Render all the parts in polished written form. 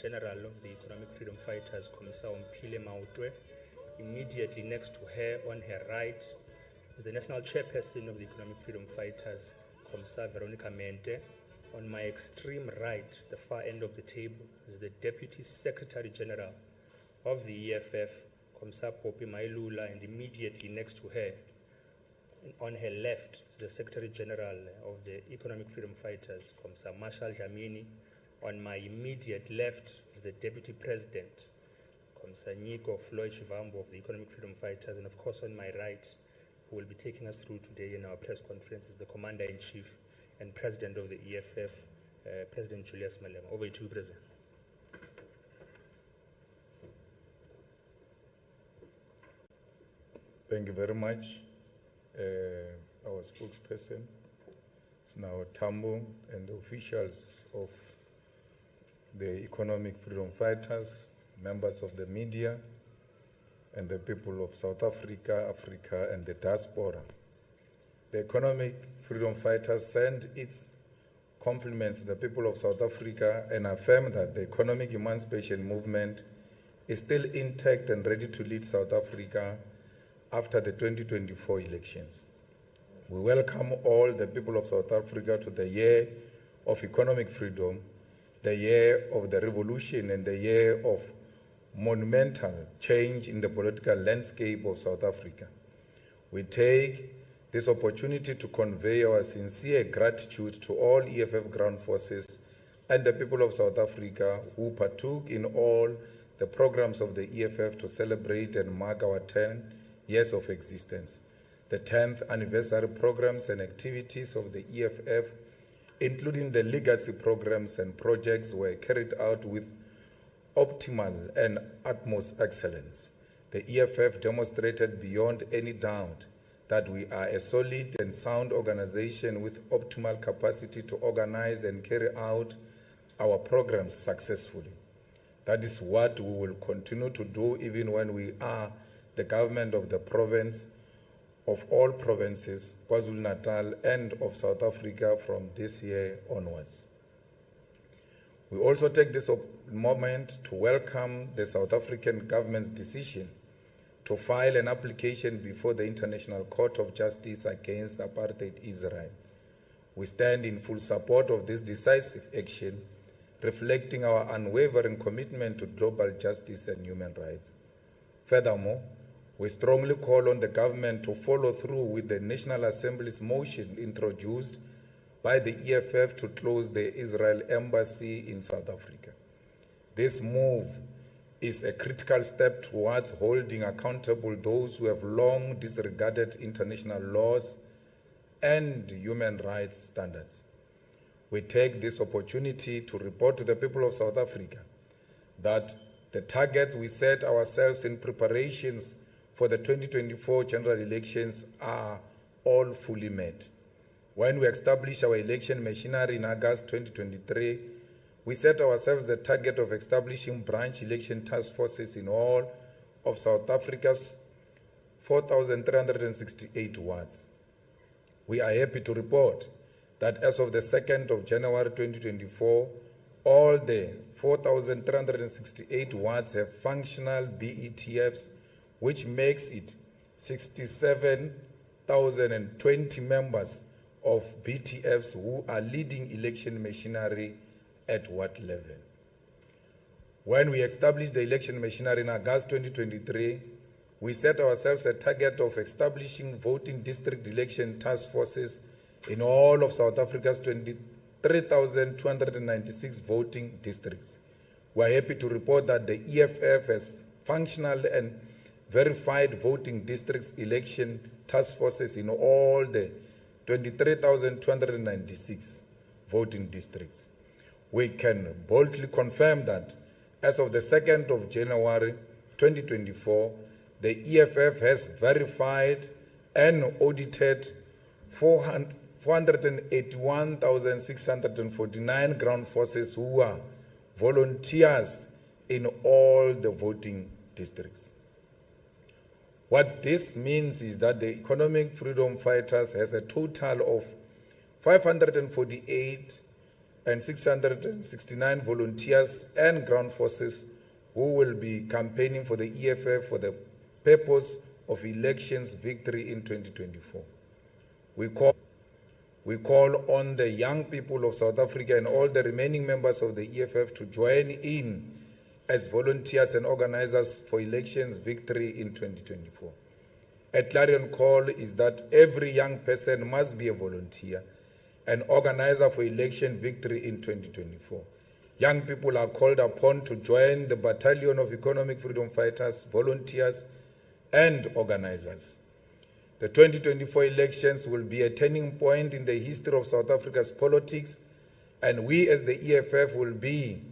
General of the Economic Freedom Fighters, Komsa Mpile Mautwe. Immediately next to her, on her right, is the National Chairperson of the Economic Freedom Fighters, Komsa Veronica Mente. On my extreme right, the far end of the table, is the Deputy Secretary General of the EFF, Komsa Popi Mailula, and immediately next to her, on her left, is the Secretary General of the Economic Freedom Fighters, Komsa Marshall Dlamini. On my immediate left is the Deputy President, Komsa Niko Floyd Shivambo of the Economic Freedom Fighters, and of course on my right, who will be taking us through today in our press conference, is the Commander-in-Chief and President of the EFF, President Julius Malema. Over to you, President. Thank you very much. Our spokesperson is now Tambo, and the officials of the Economic Freedom Fighters, members of the media, and the people of South Africa, Africa, and the diaspora. The Economic Freedom Fighters send its compliments to the people of South Africa and affirm that the economic emancipation movement is still intact and ready to lead South Africa after the 2024 elections. We welcome all the people of South Africa to the year of economic freedom, the year of the revolution, and the year of monumental change in the political landscape of South Africa. We take this opportunity to convey our sincere gratitude to all EFF ground forces and the people of South Africa who partook in all the programs of the EFF to celebrate and mark our 10 years of existence. The 10th anniversary programs and activities of the EFF, including the legacy programs and projects, were carried out with optimal and utmost excellence. The EFF demonstrated beyond any doubt that we are a solid and sound organization with optimal capacity to organize and carry out our programs successfully. That is what we will continue to do even when we are the government of the province, of all provinces, KwaZulu-Natal, and of South Africa from this year onwards. We also take this moment to welcome the South African government's decision to file an application before the International Court of Justice against apartheid Israel. We stand in full support of this decisive action, reflecting our unwavering commitment to global justice and human rights. Furthermore, we strongly call on the government to follow through with the National Assembly's motion introduced by the EFF to close the Israel embassy in South Africa. This move is a critical step towards holding accountable those who have long disregarded international laws and human rights standards. We take this opportunity to report to the people of South Africa that the targets we set ourselves in preparations for the 2024 general elections are all fully met. When we established our election machinery in August 2023, we set ourselves the target of establishing branch election task forces in all of South Africa's 4,368 wards. We are happy to report that as of the 2nd of January 2024, all the 4,368 wards have functional BETFs, which makes it 67,020 members of BTFs who are leading election machinery at what level. When we established the election machinery in August 2023, we set ourselves a target of establishing voting district election task forces in all of South Africa's 23,296 voting districts. We are happy to report that the EFF has functional and verified voting districts election task forces in all the 23,296 voting districts. We can boldly confirm that as of the 2nd of January 2024, the EFF has verified and audited 481,649 ground forces who are volunteers in all the voting districts. What this means is that the Economic Freedom Fighters has a total of 548 and 669 volunteers and ground forces who will be campaigning for the EFF for the purpose of elections victory in 2024. We call on the young people of South Africa and all the remaining members of the EFF to join in as volunteers and organizers for elections victory in 2024. A clarion call is that every young person must be a volunteer and organizer for election victory in 2024. Young people are called upon to join the battalion of economic freedom fighters, volunteers, and organizers. The 2024 elections will be a turning point in the history of South Africa's politics, and we as the EFF will be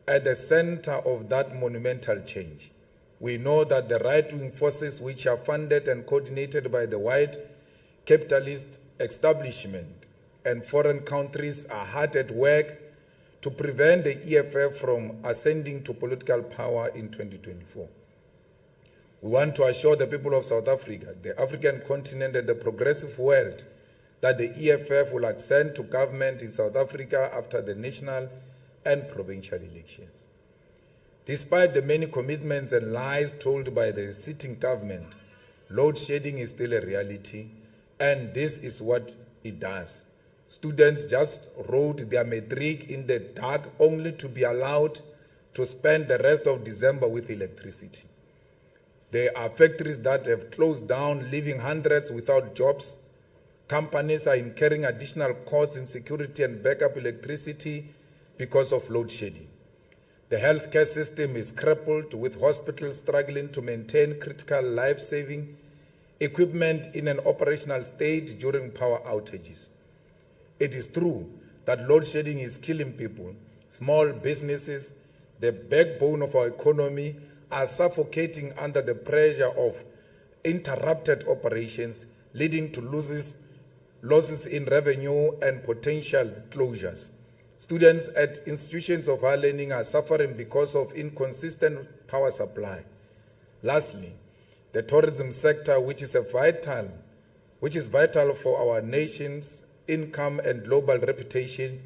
at the center of that monumental change. We know that the right-wing forces, which are funded and coordinated by the white capitalist establishment and foreign countries, are hard at work to prevent the EFF from ascending to political power in 2024. We want to assure the people of South Africa, the African continent, and the progressive world that the EFF will ascend to government in South Africa after the national and provincial elections. Despite the many commitments and lies told by the sitting government, load shedding is still a reality, and this is what it does. Students just wrote their matric in the dark only to be allowed to spend the rest of December with electricity. There are factories that have closed down, leaving hundreds without jobs. Companies are incurring additional costs in security and backup electricity because of load shedding. The healthcare system is crippled, with hospitals struggling to maintain critical life-saving equipment in an operational state during power outages. It is true that load shedding is killing people. Small businesses, the backbone of our economy, are suffocating under the pressure of interrupted operations, leading to losses in revenue and potential closures. Students at institutions of higher learning are suffering because of inconsistent power supply. Lastly, the tourism sector, which is vital for our nation's income and global reputation,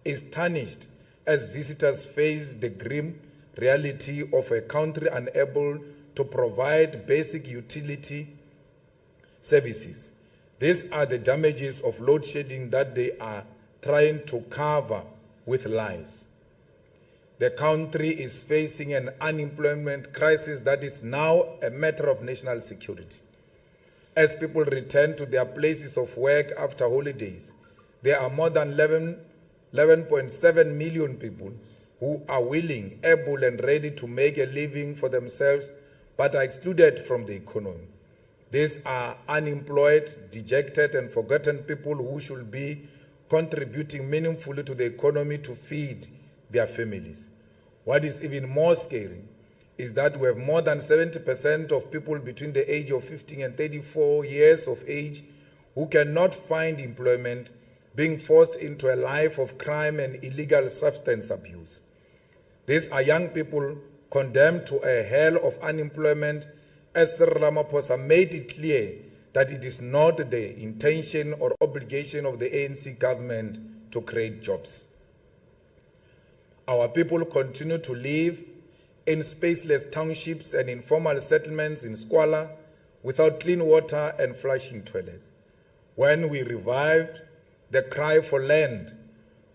is tarnished as visitors face the grim reality of a country unable to provide basic utility services. These are the damages of load shedding that they are trying to cover with lies. The country is facing an unemployment crisis that is now a matter of national security. As people return to their places of work after holidays, there are more than 11.7 million people who are willing, able, and ready to make a living for themselves but are excluded from the economy. These are unemployed, dejected, and forgotten people who should be contributing meaningfully to the economy to feed their families. What is even more scary is that we have more than 70% of people between the age of 15 and 34 years of age who cannot find employment, being forced into a life of crime and illegal substance abuse. These are young people condemned to a hell of unemployment, as Cyril Ramaphosa made it clear that it is not the intention or obligation of the ANC government to create jobs. Our people continue to live in spaceless townships and informal settlements in squalor, without clean water and flushing toilets. When we revived the cry for land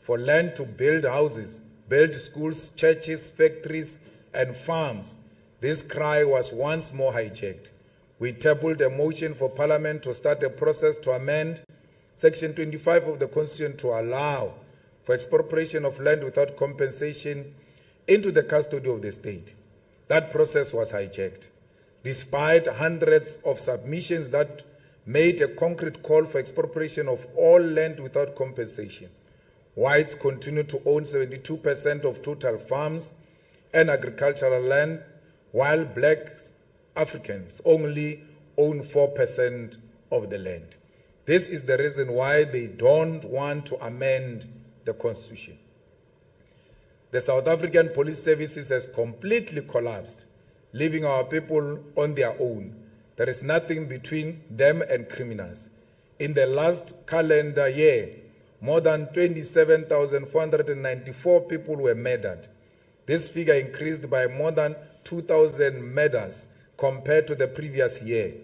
to build houses, build schools, churches, factories, and farms, this cry was once more hijacked. We tabled a motion for Parliament to start a process to amend Section 25 of the Constitution to allow for expropriation of land without compensation into the custody of the state. That process was hijacked. Despite hundreds of submissions that made a concrete call for expropriation of all land without compensation, whites continue to own 72% of total farms and agricultural land, while black Africans only own 4% of the land. This is the reason why they don't want to amend the Constitution. The South African Police Services has completely collapsed, leaving our people on their own. There is nothing between them and criminals. In the last calendar year, more than 27,494 people were murdered. This figure increased by more than 2,000 murders compared to the previous year.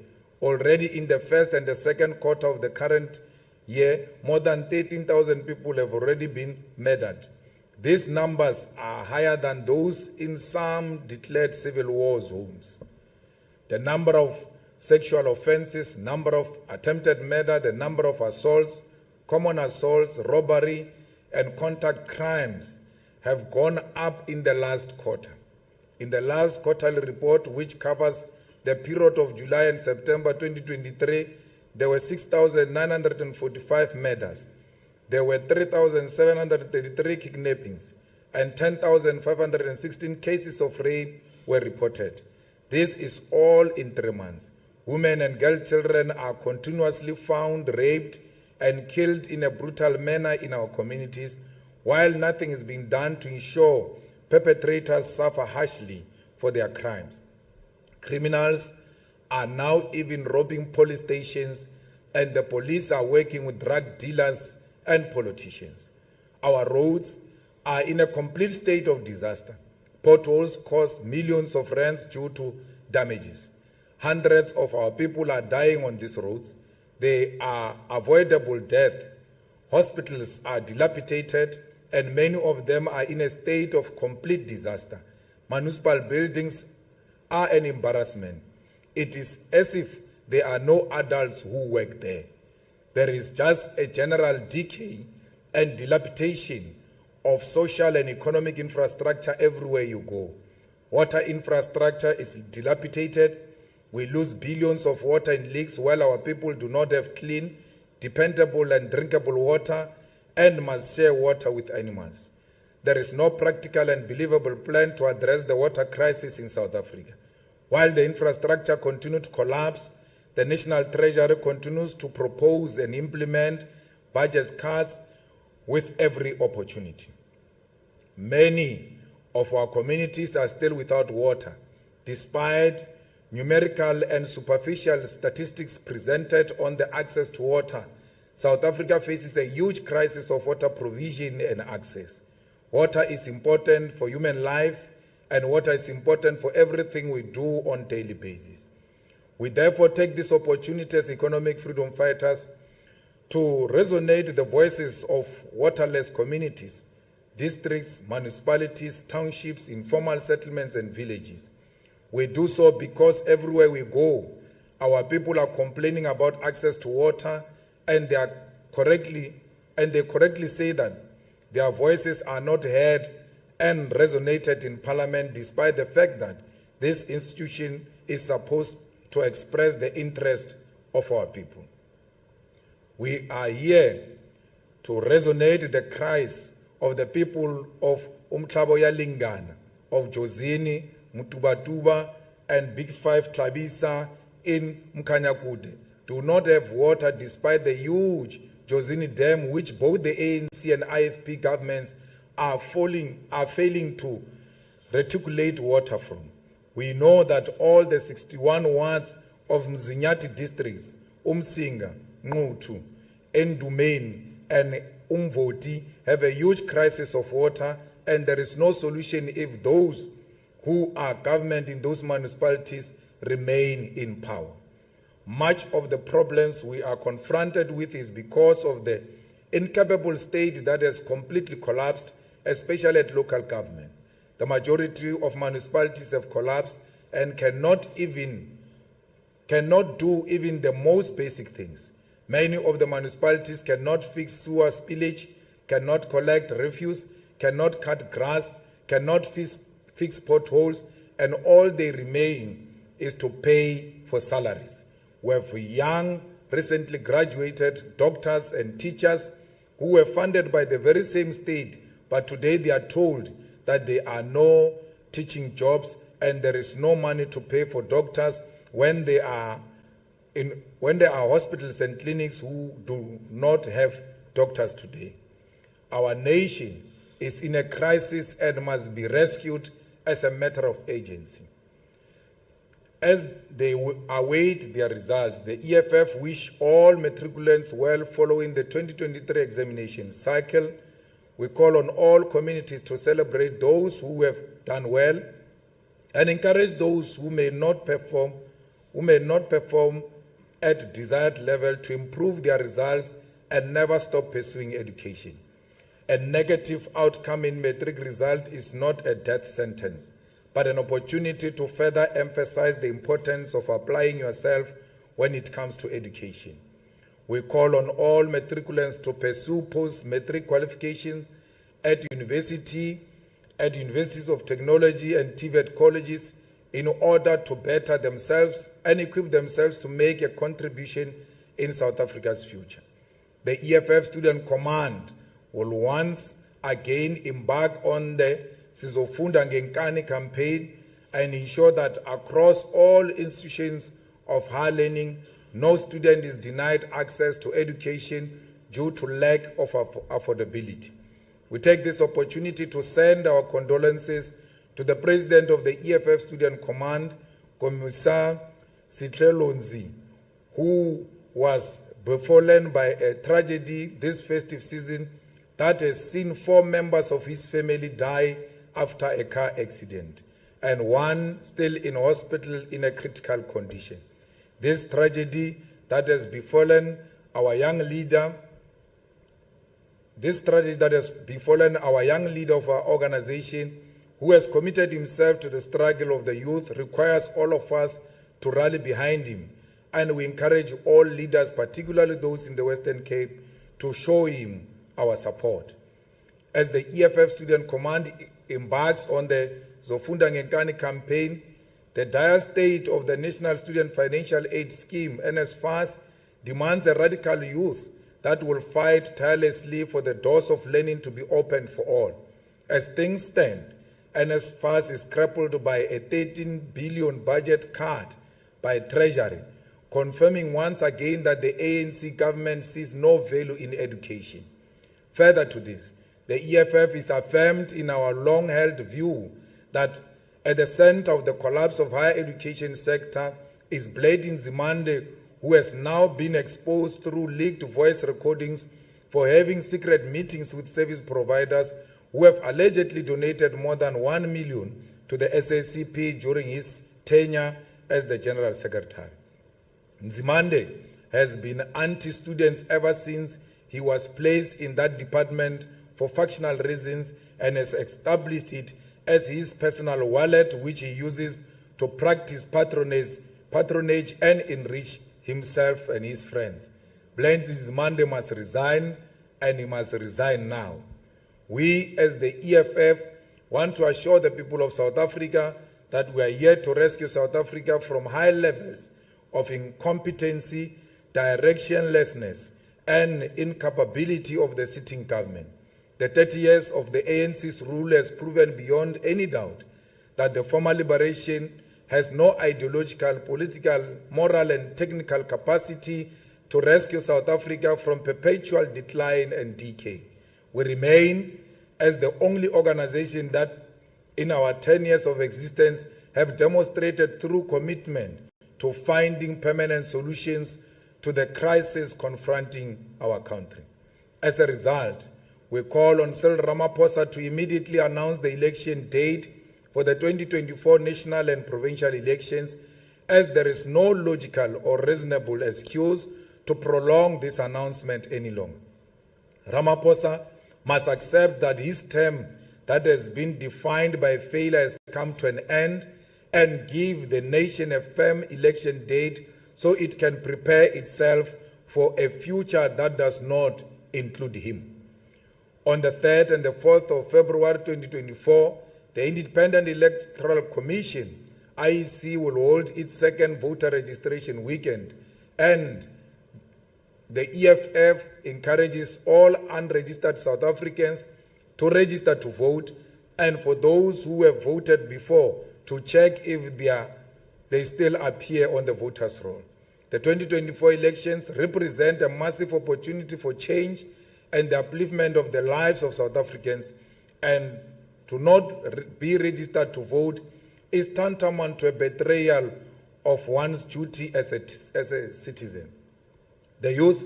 Already in the first and the second quarter of the current year, more than 13,000 people have already been murdered. These numbers are higher than those in some declared civil war zones. The number of sexual offenses, number of attempted murder, the number of assaults, common assaults, robbery, and contact crimes have gone up in the last quarter. In the last quarterly report, which covers the period of July and September 2023, there were 6,945 murders. There were 3,733 kidnappings and 10,516 cases of rape were reported. This is all in 3 months. Women and girl children are continuously found raped and killed in a brutal manner in our communities, while nothing is being done to ensure perpetrators suffer harshly for their crimes. Criminals are now even robbing police stations, and the police are working with drug dealers and politicians. Our roads are in a complete state of disaster. Potholes cost millions of rands due to damages. Hundreds of our people are dying on these roads. They are avoidable death. Hospitals are dilapidated, and many of them are in a state of complete disaster. Municipal buildings are an embarrassment. It is as if there are no adults who work there. There is just a general decay and dilapidation of social and economic infrastructure everywhere you go. Water infrastructure is dilapidated. We lose billions of water in leaks while our people do not have clean, dependable and drinkable water and must share water with animals. There is no practical and believable plan to address the water crisis in South Africa. While the infrastructure continues to collapse, the National Treasury continues to propose and implement budget cuts with every opportunity. Many of our communities are still without water, despite numerical and superficial statistics presented on the access to water. South Africa faces a huge crisis of water provision and access. Water is important for human life, and water is important for everything we do on a daily basis. We therefore take this opportunity as economic freedom fighters to resonate the voices of waterless communities, districts, municipalities, townships, informal settlements, and villages. We do so because everywhere we go, our people are complaining about access to water, and they correctly say that their voices are not heard and resonated in Parliament, despite the fact that this institution is supposed to express the interest of our people. We are here to resonate the cries of the people of Umhlaboya Lingana, of Jozini, Mutubatuba, and Big Five Tlabisa in Mkanyakude do not have water despite the huge Jozini Dam, which both the ANC and IFP governments are failing to reticulate water from. We know that all the 61 wards of Mzinyati districts, Umsinga, Ngutu, Ndumeni, and Umvoti have a huge crisis of water, and there is no solution if those who are government in those municipalities remain in power. Much of the problems we are confronted with is because of the incapable state that has completely collapsed, especially at local government. The majority of municipalities have collapsed and cannot do even the most basic things. Many of the municipalities cannot fix sewer spillage, cannot collect refuse, cannot cut grass, cannot fix potholes, and all they remain is to pay for salaries. We have young, recently graduated doctors and teachers who were funded by the very same state, but today they are told that there are no teaching jobs and there is no money to pay for doctors when there are hospitals and clinics who do not have doctors today. Our nation is in a crisis and must be rescued as a matter of urgency. As they await their results, the EFF wish all matriculants well following the 2023 examination cycle. We call on all communities to celebrate those who have done well and encourage those who may not perform at desired level to improve their results and never stop pursuing education. A negative outcome in matric result is not a death sentence, but an opportunity to further emphasize the importance of applying yourself when it comes to education. We call on all matriculants to pursue post-matric qualification at universities of technology and TVET colleges in order to better themselves and equip themselves to make a contribution in South Africa's future. The EFF Student Command will once again embark on the Sizofunda Ngenkani campaign and ensure that across all institutions of higher learning, no student is denied access to education due to lack of affordability. We take this opportunity to send our condolences to the President of the EFF Student Command, Commissar Sitlelonzi, who was befallen by a tragedy this festive season that has seen 4 members of his family die after a car accident, and 1 still in hospital in a critical condition. This tragedy that has befallen our young leader, of our organization, who has committed himself to the struggle of the youth, requires all of us to rally behind him, and we encourage all leaders, particularly those in the Western Cape, to show him our support. As the EFF Student Command embarks on the Zofunda Ngenkani campaign, the dire state of the National Student Financial Aid Scheme, NSFAS, demands a radical youth that will fight tirelessly for the doors of learning to be opened for all. As things stand, NSFAS is crippled by a 13 billion budget cut by Treasury, confirming once again that the ANC government sees no value in education. Further to this, the EFF is affirmed in our long-held view that at the center of the collapse of higher education sector is Bladin Zimande, who has now been exposed through leaked voice recordings for having secret meetings with service providers who have allegedly donated more than 1 million to the SACP during his tenure as the General Secretary. Nzimande has been anti-students ever since he was placed in that department for factional reasons and has established it as his personal wallet, which he uses to practice patronage and enrich himself and his friends. Bladin Nzimande must resign, and he must resign now. We, as the EFF, want to assure the people of South Africa that we are here to rescue South Africa from high levels of incompetency, directionlessness, and incapability of the sitting government. The 30 years of the ANC's rule has proven beyond any doubt that the former liberation has no ideological, political, moral, and technical capacity to rescue South Africa from perpetual decline and decay. We remain as the only organization that in our 10 years of existence have demonstrated true commitment to finding permanent solutions to the crisis confronting our country. As a result, we call on Cyril Ramaphosa to immediately announce the election date for the 2024 national and provincial elections, as there is no logical or reasonable excuse to prolong this announcement any longer. Ramaphosa must accept that his term that has been defined by failure has come to an end and give the nation a firm election date so it can prepare itself for a future that does not include him. On the 3rd and the 4th of February 2024, the Independent Electoral Commission, IEC, will hold its second voter registration weekend, and the EFF encourages all unregistered South Africans to register to vote, and for those who have voted before to check if they still appear on the voters' roll. The 2024 elections represent a massive opportunity for change and the upliftment of the lives of South Africans, and to not be registered to vote is tantamount to a betrayal of one's duty as a citizen. The youth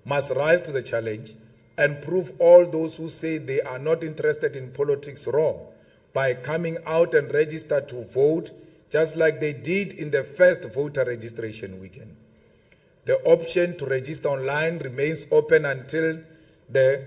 must rise to the challenge and prove all those who say they are not interested in politics wrong by coming out and register to vote, just like they did in the first voter registration weekend. The option to register online remains open until the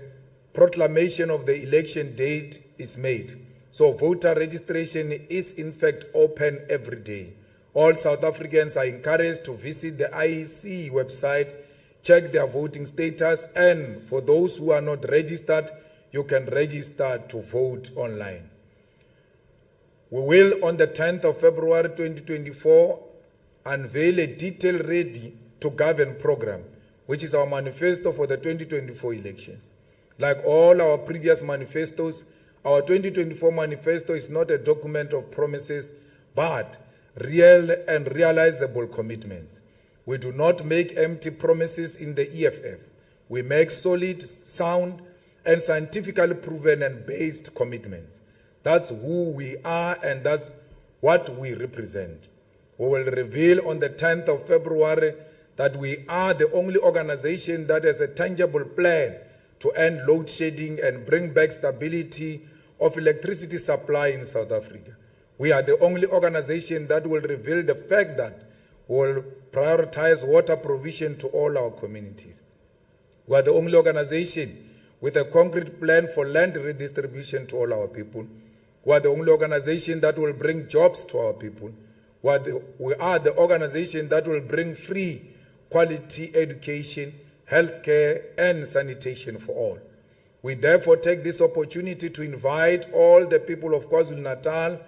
proclamation of the election date is made. So voter registration is in fact open every day. All South Africans are encouraged to visit the IEC website, check their voting status, and for those who are not registered, you can register to vote online. We will, on the 10th of February 2024, unveil a detailed Ready to Govern program, which is our manifesto for the 2024 elections. Like all our previous manifestos, our 2024 manifesto is not a document of promises, but real and realizable commitments. We do not make empty promises in the EFF. We make solid, sound, and scientifically proven and based commitments. That's who we are and that's what we represent. We will reveal on the 10th of February that we are the only organization that has a tangible plan to end load shedding and bring back stability of electricity supply in South Africa. We are the only organization that will reveal the fact that we will prioritize water provision to all our communities. We are the only organization with a concrete plan for land redistribution to all our people. We are the only organization that will bring jobs to our people. We are the organization that will bring free, quality education, healthcare, and sanitation for all. We therefore take this opportunity to invite all the people of KwaZulu-Natal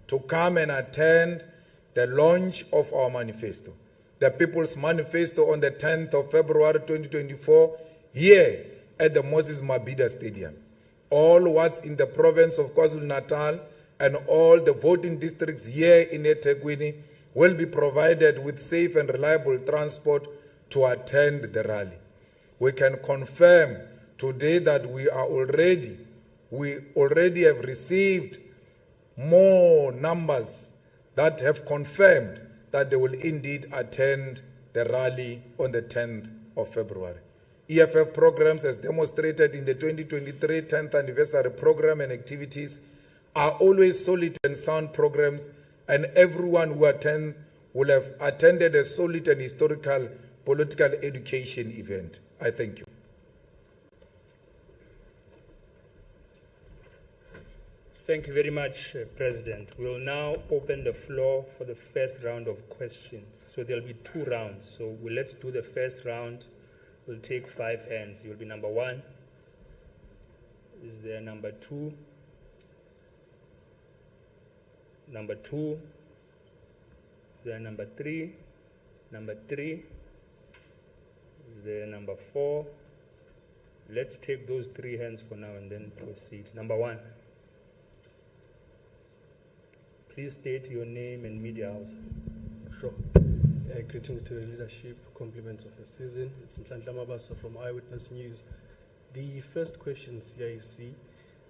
to come and attend the launch of our manifesto, the People's Manifesto, on the 10th of February 2024, here at the Moses Mabhida Stadium. All what's in the province of KwaZulu-Natal and all the voting districts here in eThekwini will be provided with safe and reliable transport to attend the rally. We can confirm today that we already have received more numbers that have confirmed that they will indeed attend the rally on the 10th of February. EFF programs, as demonstrated in the 2023 10th anniversary program and activities, are always solid and sound programs, and everyone who attend will have attended a solid and historical political education event. I thank you. Thank you very much, President. We'll now open the floor for the first round of questions. So there'll be 2 rounds. So let's do the first round. We'll take 5 hands. You'll be number 1. Is there number 2? Number 2. Is there number 3? Number 3. Is there number 4? Let's take those 3 hands for now and then proceed. Number 1. Please state your name and media house. Sure. Greetings to the leadership, compliments of the season. It's Nhlanhla Mabasa from Eyewitness News. The first question, CIC,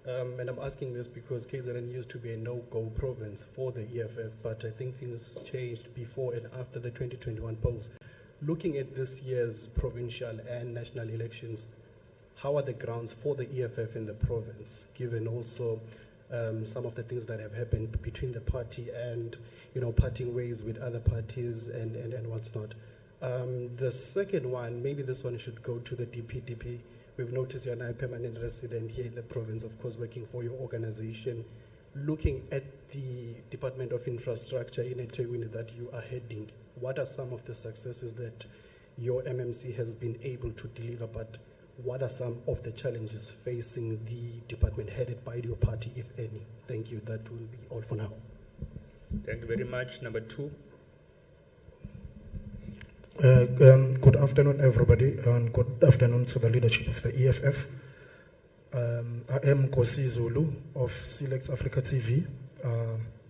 and I'm asking this because KZN used to be a no-go province for the EFF, but I think things changed before and after the 2021 polls. Looking at this year's provincial and national elections, how are the grounds for the EFF in the province, given also some of the things that have happened between the party and, parting ways with other parties and what's not. The second one, maybe this one should go to the DPDP. We've noticed you're now a permanent resident here in the province, of course, working for your organization. Looking at the Department of Infrastructure in eThekwini that you are heading, what are some of the successes that your MMC has been able to deliver, but what are some of the challenges facing the department headed by your party, if any? Thank you. That will be all for now. Thank you very much. Number 2. Good afternoon, everybody, and good afternoon to the leadership of the EFF. I am Kosi Zulu of Select Africa TV.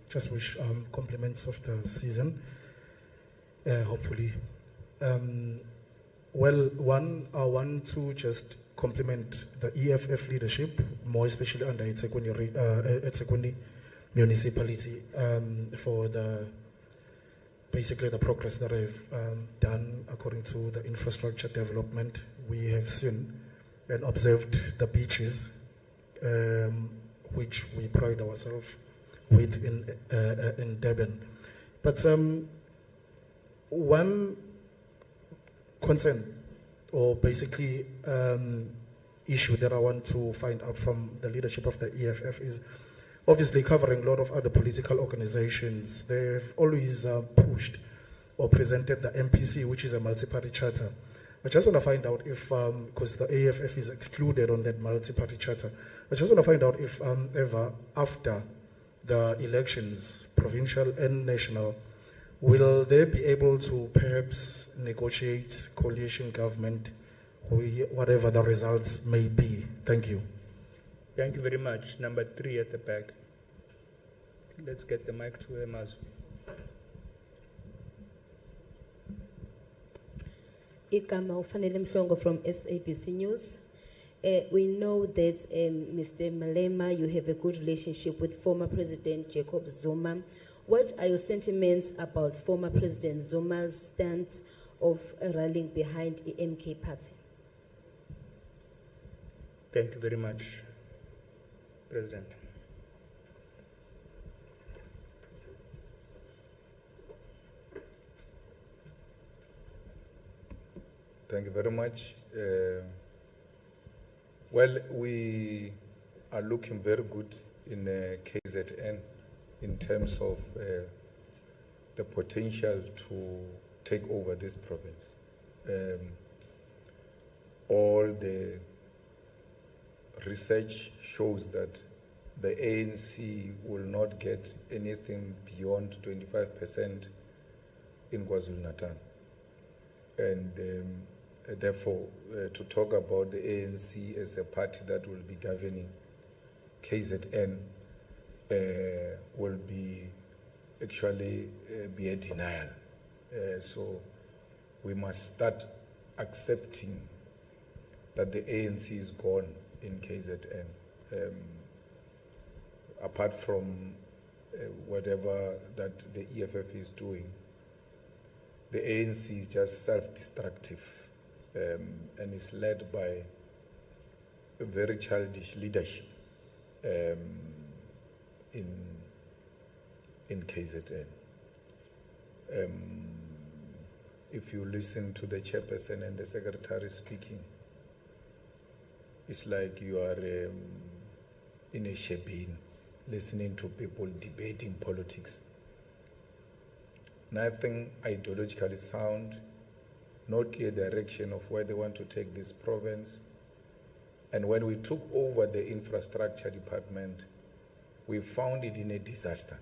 Just wish compliments of the season, hopefully. Well, I want to just compliment the EFF leadership, more especially under eThekwini municipality, for the basically the progress that I've done according to the infrastructure development we have seen and observed the beaches, which we pride ourselves with in Durban. But one concern, or basically issue that I want to find out from the leadership of the EFF is obviously covering a lot of other political organizations. They've always pushed or presented the MPC, which is a multi-party charter. I just want to find out if, because the AFF is excluded on that multi-party charter, I just want to find out if ever after the elections, provincial and national, will they be able to perhaps negotiate coalition government, whatever the results may be? Thank you. Thank you very much. Number 3 at the back. Let's get the mic to Emaz. Igama Ufanele Mhlongo from SABC News. We know that Mr. Malema, you have a good relationship with former President Jacob Zuma. What are your sentiments about former President Zuma's stance of rallying behind the MK party? Thank you very much, President. Thank you very much. Well, we are looking very good in KZN in terms of the potential to take over this province. All the research shows that the ANC will not get anything beyond 25% in KwaZulu-Natal. And therefore, to talk about the ANC as a party that will be governing KZN will be actually be a denial. So we must start accepting that the ANC is gone in KZN. Apart from whatever that the EFF is doing, the ANC is just self-destructive and is led by a very childish leadership in KZN. If you listen to the chairperson and the secretary speaking, it's like you are in a shebeen, listening to people debating politics. Nothing ideologically sound, no clear direction of where they want to take this province. And when we took over the infrastructure department, we found it in a disaster.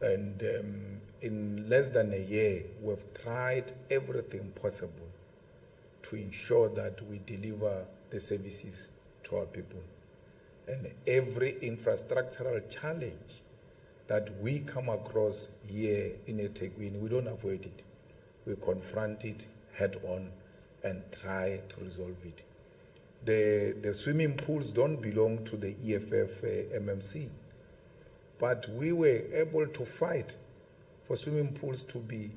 And in less than a year, we've tried everything possible to ensure that we deliver the services to our people. And every infrastructural challenge that we come across here in eThekwini, we don't avoid it. We confront it head on and try to resolve it. The swimming pools don't belong to the EFF MMC, but we were able to fight for swimming pools to be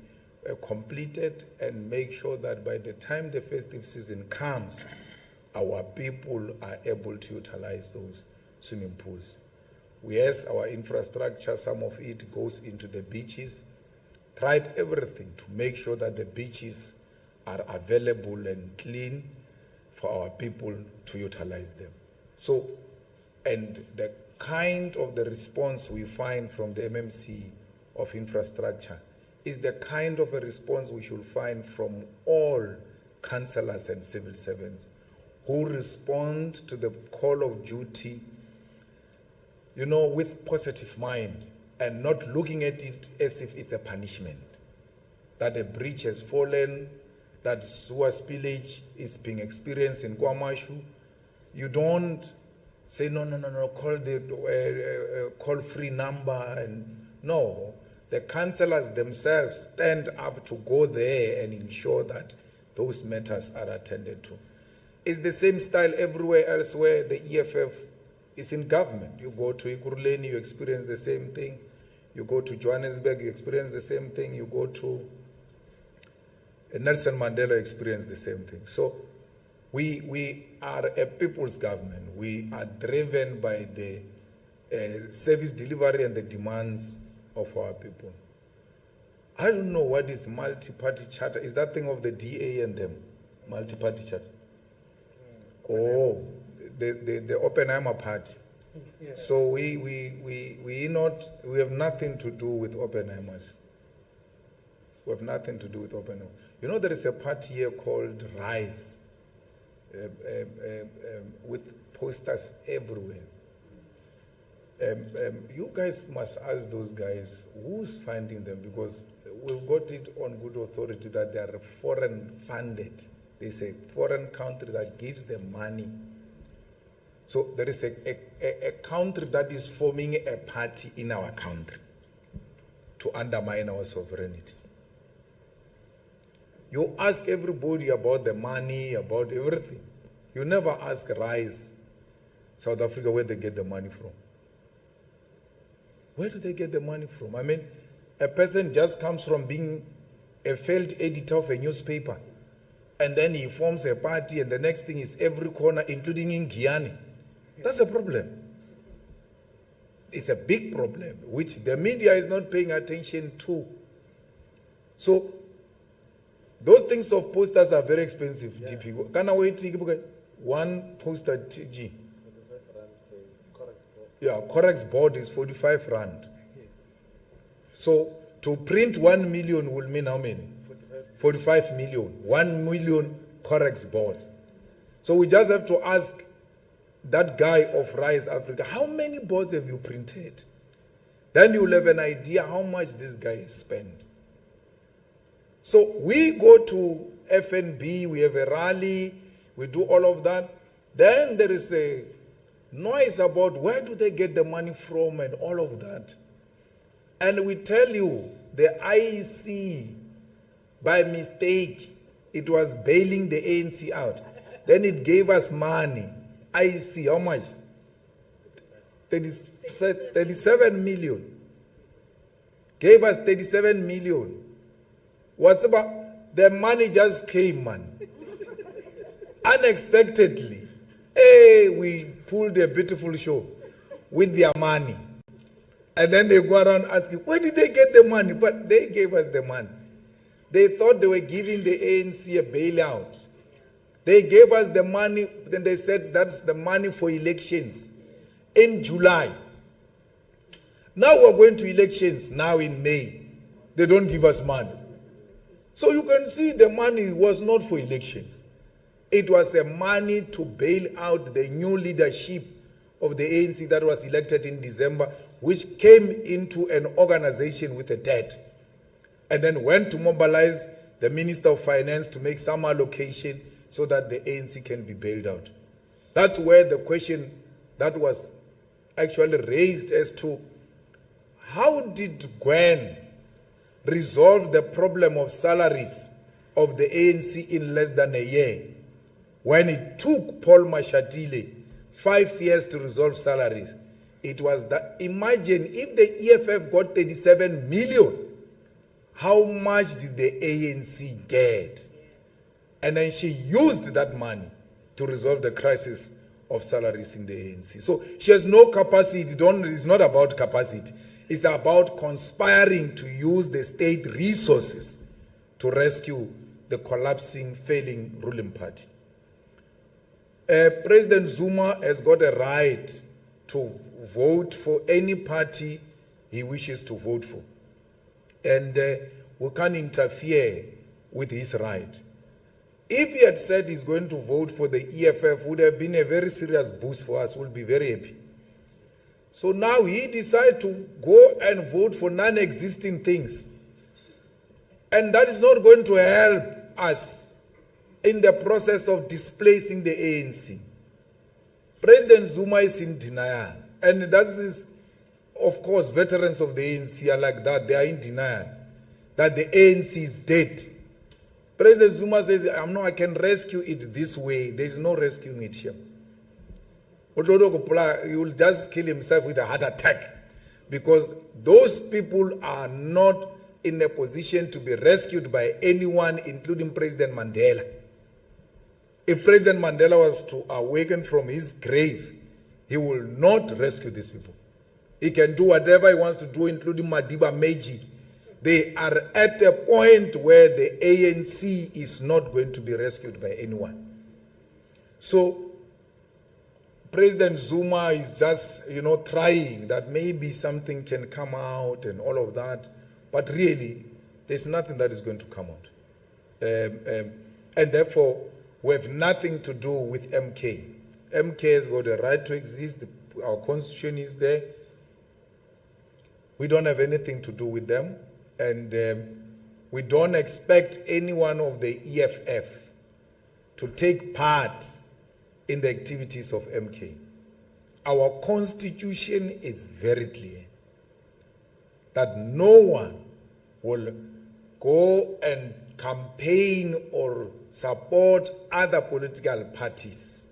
completed and make sure that by the time the festive season comes, our people are able to utilize those swimming pools. Yes, our infrastructure, some of it goes into the beaches. Tried everything to make sure that the beaches are available and clean for our people to utilize them. So, and the kind of the response we find from the MMC of infrastructure is the kind of a response we should find from all councillors and civil servants who respond to the call of duty, you know, with positive mind and not looking at it as if it's a punishment. That a bridge has fallen, that sewer spillage is being experienced in KwaMashu. You don't say, no, call the call-free number. And no, the councillors themselves stand up to go there and ensure that those matters are attended to. It's the same style everywhere else where the EFF is in government. You go to Ikuruleni, you experience the same thing. You go to Johannesburg, you experience the same thing. You go to Nelson Mandela, experience the same thing. So we are a people's government. We are driven by the service delivery and the demands of our people. I don't know what is multi-party charter. Is that thing of the DA and them? Multi-party charter? Oh, the Oppenheimer party. Yeah. So we have nothing to do with Oppenheimers. We have nothing to do with Oppenheimer. You know, there is a party here called RISE, with posters everywhere. You guys must ask those guys who's funding them, because we've got it on good authority that they are foreign funded. There's a foreign country that gives them money. So there is a country that is forming a party in our country to undermine our sovereignty. You ask everybody about the money, about everything. You never ask RISE, South Africa, where they get the money from. Where do they get the money from? I mean, a person just comes from being a failed editor of a newspaper, and then he forms a party, and the next thing is every corner, including in Guyana. That's a problem. It's a big problem, which the media is not paying attention to. So, those things of posters are very expensive. Yeah. Can I wait? One poster TG. Yeah, Corex board is 45 rand. So to print 1 million will mean how many? 45 million. 1 million Corex boards. So we just have to ask that guy of Rise Africa, how many boards have you printed? Then you'll have an idea how much this guy has spent. So we go to FNB, we have a rally, we do all of that. Then there is a noise about where do they get the money from and all of that. And we tell you, the IEC, by mistake, it was bailing the ANC out. Then it gave us money. IEC, how much? 37 million. Gave us 37 million. What's about? The money just came, man. Unexpectedly. Hey, we pulled a beautiful show with their money. And then they go around asking, where did they get the money? But they gave us the money. They thought they were giving the ANC a bailout. They gave us the money, then they said that's the money for elections in July. Now we're going to elections now in May. They don't give us money. So you can see the money was not for elections. It was a money to bail out the new leadership of the ANC that was elected in December, which came into an organization with a debt, and then went to mobilize the Minister of Finance to make some allocation so that the ANC can be bailed out. That's where the question that was actually raised as to how did Gwen resolve the problem of salaries of the ANC in less than a year, when it took Paul Mashatile 5 years to resolve salaries. It was that, imagine if the EFF got 37 million, how much did the ANC get? And then she used that money to resolve the crisis of salaries in the ANC. So she has no capacity. It's not about capacity. It's about conspiring to use the state resources to rescue the collapsing, failing ruling party. President Zuma has got a right to vote for any party he wishes to vote for. And we can't interfere with his right. If he had said he's going to vote for the EFF, would have been a very serious boost for us. We'll be very happy. So now he decided to go and vote for non-existing things. And that is not going to help us in the process of displacing the ANC. President Zuma is in denial. And that is, of course, veterans of the ANC are like that. They are in denial that the ANC is dead. President Zuma says, I can rescue it this way. There is no rescuing it here. He will just kill himself with a heart attack because those people are not in a position to be rescued by anyone, including President Mandela. If President Mandela was to awaken from his grave, he will not rescue these people. He can do whatever he wants to do, including Madiba Magic. They are at a point where the ANC is not going to be rescued by anyone. So President Zuma is just, trying that maybe something can come out and all of that. But really, there's nothing that is going to come out. And therefore, we have nothing to do with MK. MK has got a right to exist. Our constitution is there. We don't have anything to do with them. And we don't expect any one of the EFF to take part in the activities of MK. Our constitution is very clear that no one will go and campaign or support other political parties.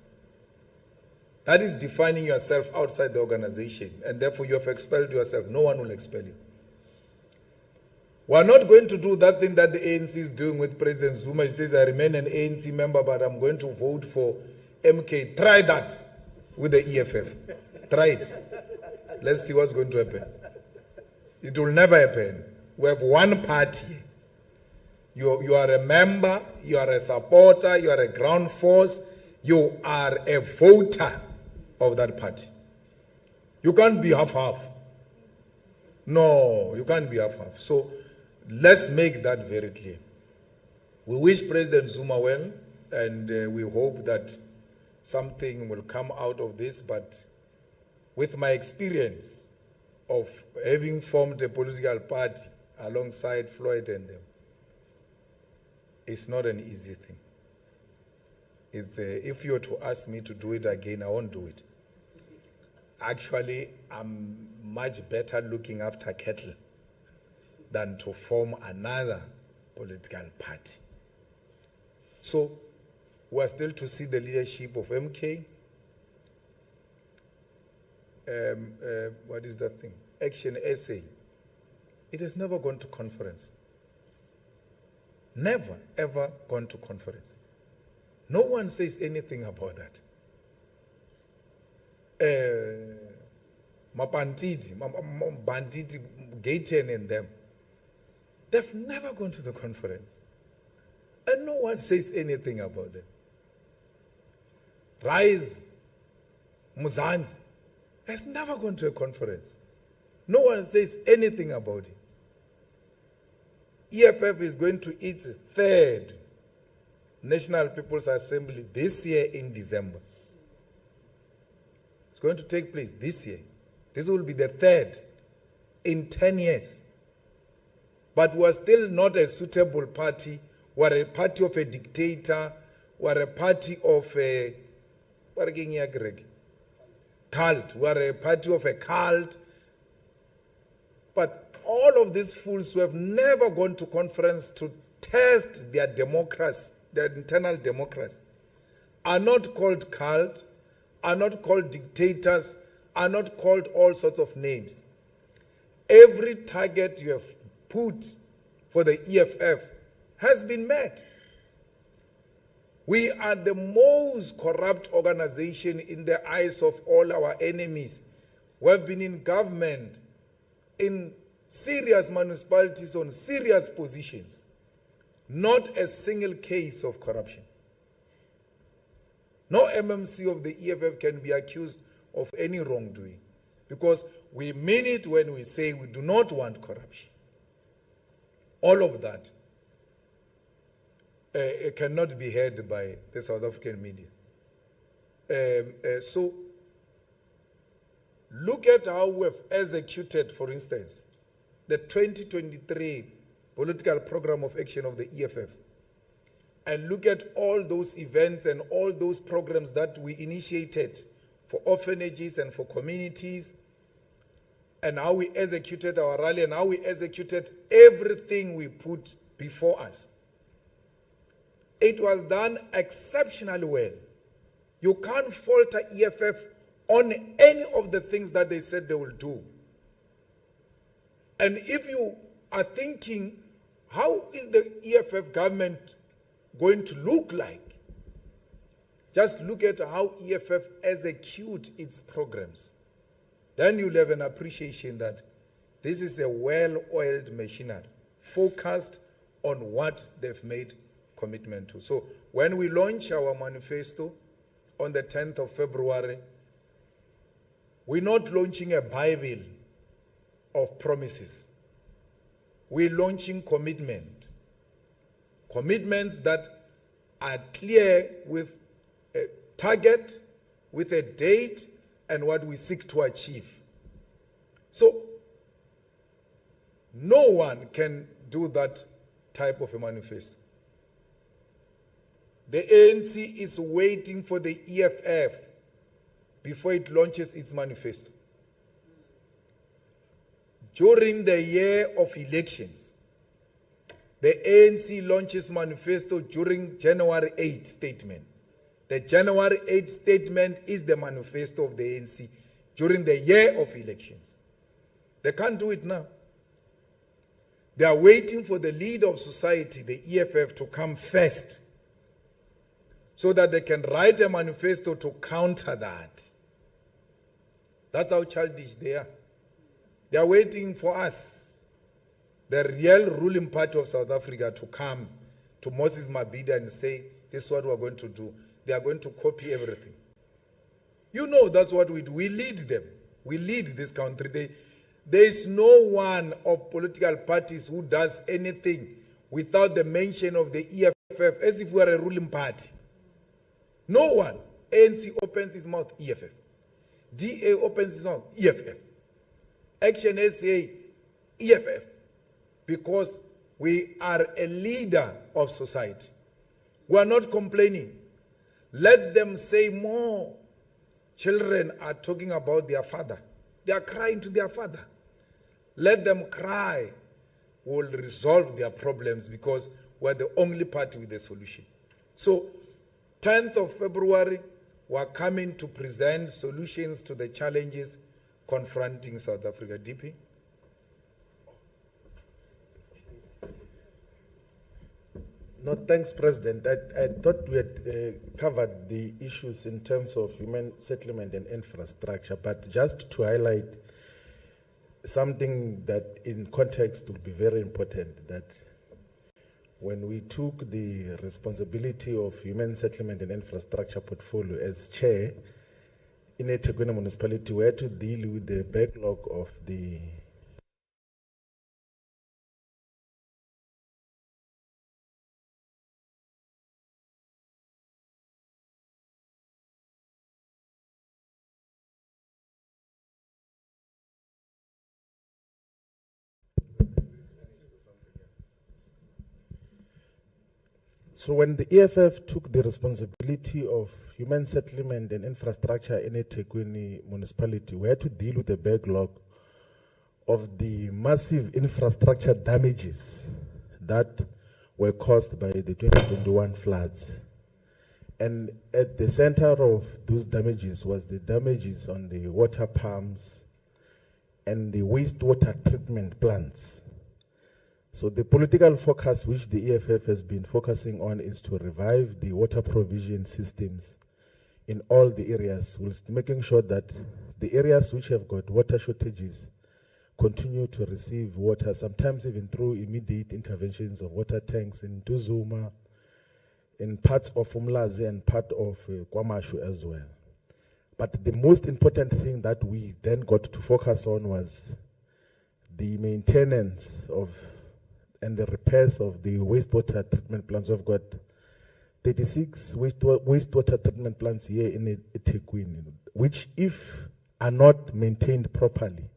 That is defining yourself outside the organization, and therefore you have expelled yourself. No one will expel you. We're not going to do that thing that the ANC is doing with President Zuma. He says, I remain an ANC member, but I'm going to vote for MK. Try that with the EFF. Try it. Let's see what's going to happen. It will never happen. We have one party. You are a member, you are a supporter, you are a ground force, you are a voter of that party. You can't be half-half. No, you can't be half-half. So let's make that very clear. We wish President Zuma well, and we hope that something will come out of this, but with my experience of having formed a political party alongside Floyd and them, it's not an easy thing. If you were to ask me to do it again, I won't do it. Actually, I'm much better looking after cattle than to form another political party. So, we're still to see the leadership of MK. What is that thing? Action SA. It has never gone to conference. Never, ever gone to conference. No one says anything about that. Mapantiti, Banditi, Gaten and them, they've never gone to the conference. And no one says anything about them. Rise, Muzanzi, has never gone to a conference. No one says anything about it. EFF is going to its third National People's Assembly this year in December. It's going to take place this year. This will be the third in 10 years. But we're still not a suitable party. We're a party of a dictator. We're a party of a cult. We're a party of a cult. But all of these fools who have never gone to conference to test their democracy, their internal democracy, are not called cult, are not called dictators, are not called all sorts of names. Every target you have put for the EFF has been met. We are the most corrupt organization in the eyes of all our enemies. We have been in government, in serious municipalities on serious positions. Not a single case of corruption. No MMC of the EFF can be accused of any wrongdoing, because we mean it when we say we do not want corruption. All of that it cannot be heard by the South African media. So look at how we have executed, for instance, the 2023 political program of action of the EFF. And look at all those events and all those programs that we initiated for orphanages and for communities, and how we executed our rally and how we executed everything we put before us. It was done exceptionally well. You can't falter EFF on any of the things that they said they will do. And if you are thinking, how is the EFF government going to look like? Just look at how EFF execute its programs. Then you'll have an appreciation that this is a well-oiled machinery, focused on what they've made commitment to. So when we launch our manifesto on the 10th of February, we're not launching a Bible of promises. We're launching commitment. Commitments that are clear with a target, with a date, and what we seek to achieve. So, no one can do that type of a manifesto. The ANC is waiting for the EFF before it launches its manifesto. During the year of elections, the ANC launches manifesto during January 8 statement. The January 8 statement is the manifesto of the ANC during the year of elections. They can't do it now. They are waiting for the leader of society, the EFF, to come first so that they can write a manifesto to counter that. That's how childish they are. They are waiting for us, the real ruling party of South Africa, to come to Moses Mabhida and say, this is what we're going to do. They are going to copy everything. You know that's what we do. We lead them. We lead this country. There is no one of political parties who does anything without the mention of the EFF, as if we are a ruling party. No one. ANC opens his mouth, EFF. DA opens his mouth, EFF. Action SA, EFF. Because we are a leader of society. We are not complaining. Let them say more. Children are talking about their father. They are crying to their father. Let them cry. We'll resolve their problems because we're the only party with a solution. So, 10th of February, we're coming to present solutions to the challenges confronting South Africa. DP? No, thanks, President. I thought we had covered the issues in terms of human settlement and infrastructure, but just to highlight something that in context would be very important, that when we took the responsibility of human settlement and infrastructure portfolio as chair in eThekwini municipality, we had to deal with the backlog of the So when the EFF took the responsibility of human settlement and infrastructure in eThekwini municipality, we had to deal with the backlog of the massive infrastructure damages that were caused by the 2021 floods. And at the center of those damages was the damages on the water pumps and the wastewater treatment plants. So the political focus which the EFF has been focusing on is to revive the water provision systems in all the areas, whilst making sure that the areas which have got water shortages continue to receive water, sometimes even through immediate interventions of water tanks in Tuzuma, in parts of Umlazi and part of Kwamashu as well. But the most important thing that we then got to focus on was the maintenance of and the repairs of the wastewater treatment plants. We've got 36 wastewater treatment plants here in eThekwini, which if are not maintained properly,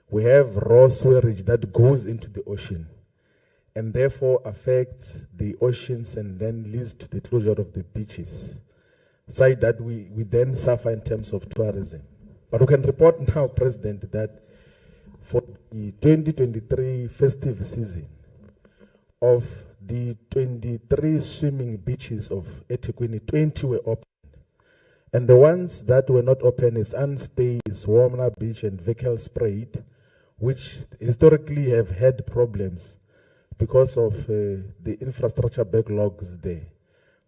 we have raw sewage that goes into the ocean and therefore affects the oceans and then leads to the closure of the beaches, such that we then suffer in terms of tourism. But we can report now, President, that for the 2023 festive season, of the 23 swimming beaches of eThekwini, 20 were open. And the ones that were not open is Unstay, is Warmna Beach and Vekel Sprayed, which historically have had problems because of the infrastructure backlogs there.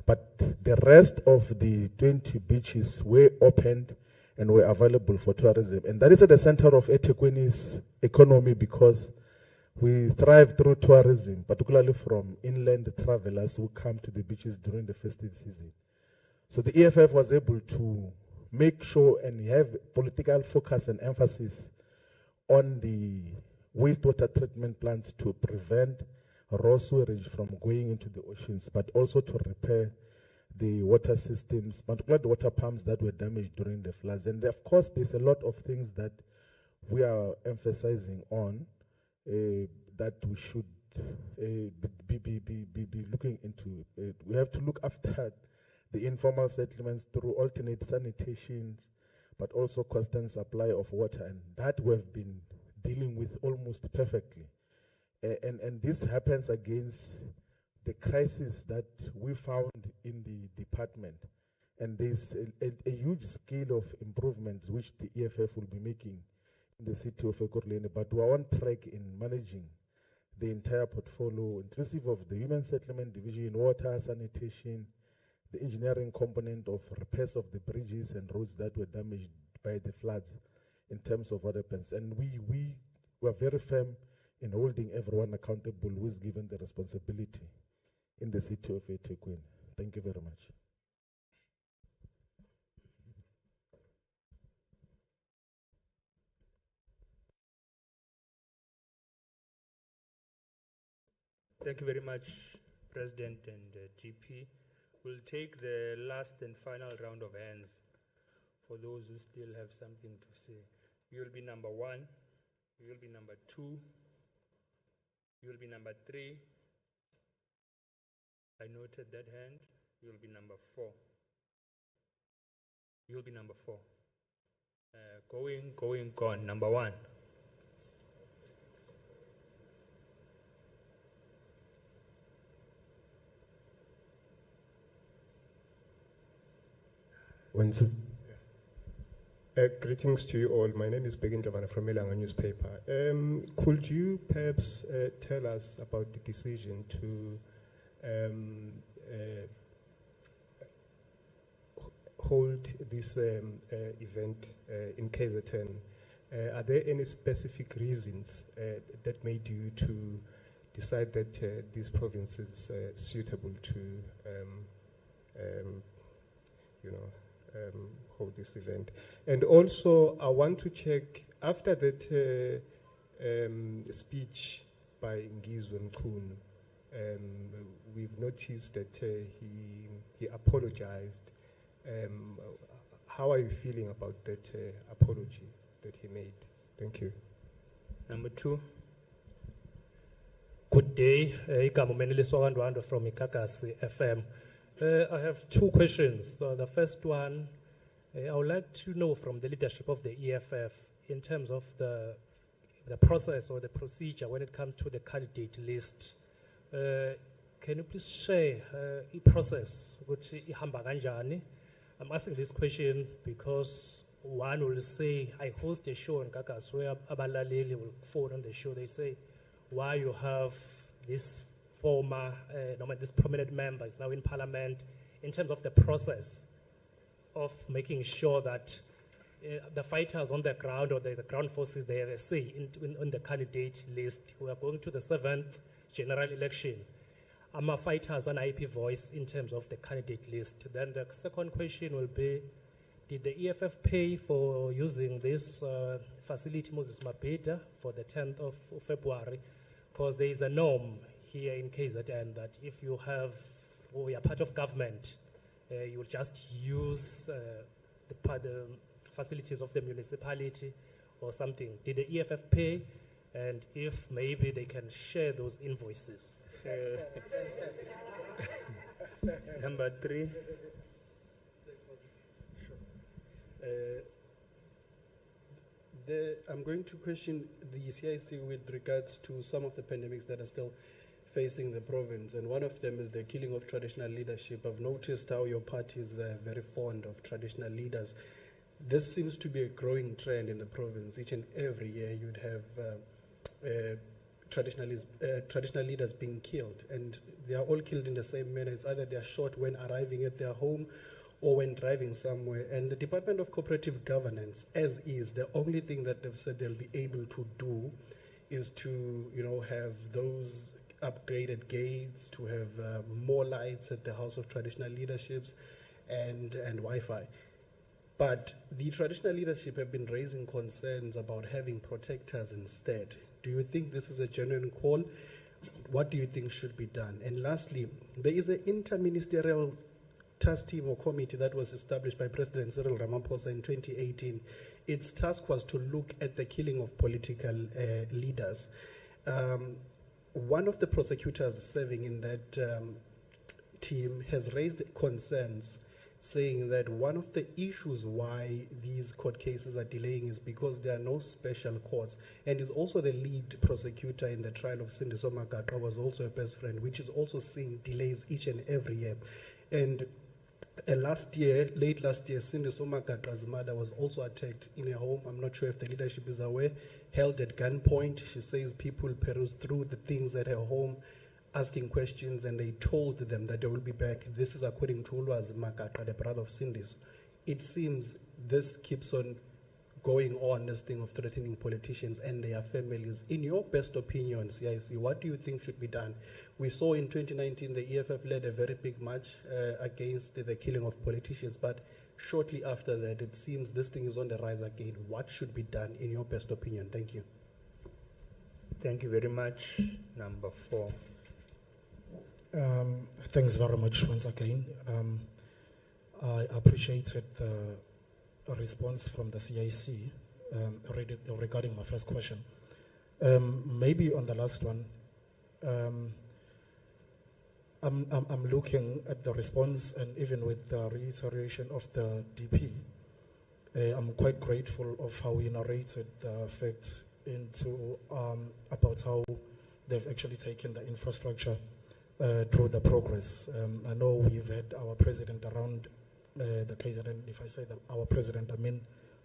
But the rest of the 20 beaches were opened and were available for tourism. And that is at the center of eThekwini's economy because we thrive through tourism, particularly from inland travelers who come to the beaches during the festive season. So the EFF was able to make sure and have political focus and emphasis on the wastewater treatment plants to prevent raw sewage from going into the oceans, but also to repair the water systems, particularly the water pumps that were damaged during the floods. And of course, there's a lot of things that we are emphasizing on that we should be looking into. We have to look after the informal settlements through alternate sanitation, but also constant supply of water, and that we've been dealing with almost perfectly. And this happens against the crisis that we found in the department. And there's a huge scale of improvements which the EFF will be making in the city of Ekurhuleni, but we are on track in managing the entire portfolio, inclusive of the human settlement division, water, sanitation, the engineering component of repairs of the bridges and roads that were damaged by the floods in terms of what happens. And we were very firm in holding everyone accountable who is given the responsibility in the city of eThekwini. Thank you very much. Thank you very much, President and GP. We'll take the last and final round of hands for those who still have something to say. You will be number 1, you will be number 2, you will be number 3. I noted that hand. You will be number 4. You will be number 4. Gone. Number 1. Greetings to you all. My name is Begin Javana from Elanga newspaper. Could you perhaps tell us about the decision to hold this event in KZN? Are there any specific reasons that made you to decide that this province is suitable to hold this event? And also, I want to check, after that speech by Ngizwe Mkhunu, we've noticed that he apologized. How are you feeling about that apology that he made? Thank you. Number 2. Good day, Igama Meneliso from Ikakasi FM. I have 2 questions. The first one, I would like to know from the leadership of the EFF in terms of the process or the procedure when it comes to the candidate list. Can you please share a process which ihamba kanjani? I'm asking this question because one will say, I host a show in Kakas where abalaleli will phone on the show. They say, why you have this former, this prominent member is now in parliament, in terms of the process of making sure that the fighters on the ground or the ground forces, they have a say in the candidate list. We are going to the 7th general election. Our fighters an IP voice in terms of the candidate list. Then the second question will be, did the EFF pay for using this facility, Moses Mabhida, for the 10th of February? Because there is a norm here in KZN that if you have, or you're part of government, you will just use the facilities of the municipality or something. Did the EFF pay? And if maybe they can share those invoices. Number 3. I'm going to question the CIC with regards to some of the pandemics that are still facing the province, and one of them is the killing of traditional leadership. I've noticed how your party is very fond of traditional leaders. this seems to be a growing trend in the province. Each and every year you'd have traditional leaders being killed, and they are all killed in the same manner. It's either they are shot when arriving at their home or when driving somewhere. And the Department of Cooperative Governance, as is, the only thing that they've said they'll be able to do is to, have those upgraded gates, to have more lights at the House of Traditional Leaderships and Wi-Fi. But the traditional leadership have been raising concerns about having protectors instead. Do you think this is a genuine call? What do you think should be done? And lastly, there is an interministerial task team or committee that was established by President Cyril Ramaphosa in 2018. Its task was to look at the killing of political leaders. One of the prosecutors serving in that team has raised concerns, saying that one of the issues why these court cases are delaying is because there are no special courts, and is also the lead prosecutor in the trial of Sindiso Magaqa, was also a best friend, which is also seeing delays each and every year. And late last year, Sindiso Magaqa's mother was also attacked in a home. I'm not sure if the leadership is aware, held at gunpoint. She says people perused through the things at her home, asking questions, and they told them that they will be back. This is according to Julius, the brother of Sindiso. It seems this keeps on going on, this thing of threatening politicians and their families. In your best opinion, CIC, what do you think should be done? We saw in 2019 the EFF led a very big march against the killing of politicians, but shortly after that, it seems this thing is on the rise again. What should be done in your best opinion? Thank you. Thank you very much. Number 4. Thanks very much once again. I appreciated the response from the CIC regarding my first question. Maybe on the last one, I'm looking at the response, and even with the reiteration of the DP, I'm quite grateful of how he narrated the facts into about how they've actually taken the infrastructure through the progress. I know we've had our president around the KZN, if I say that our president, I mean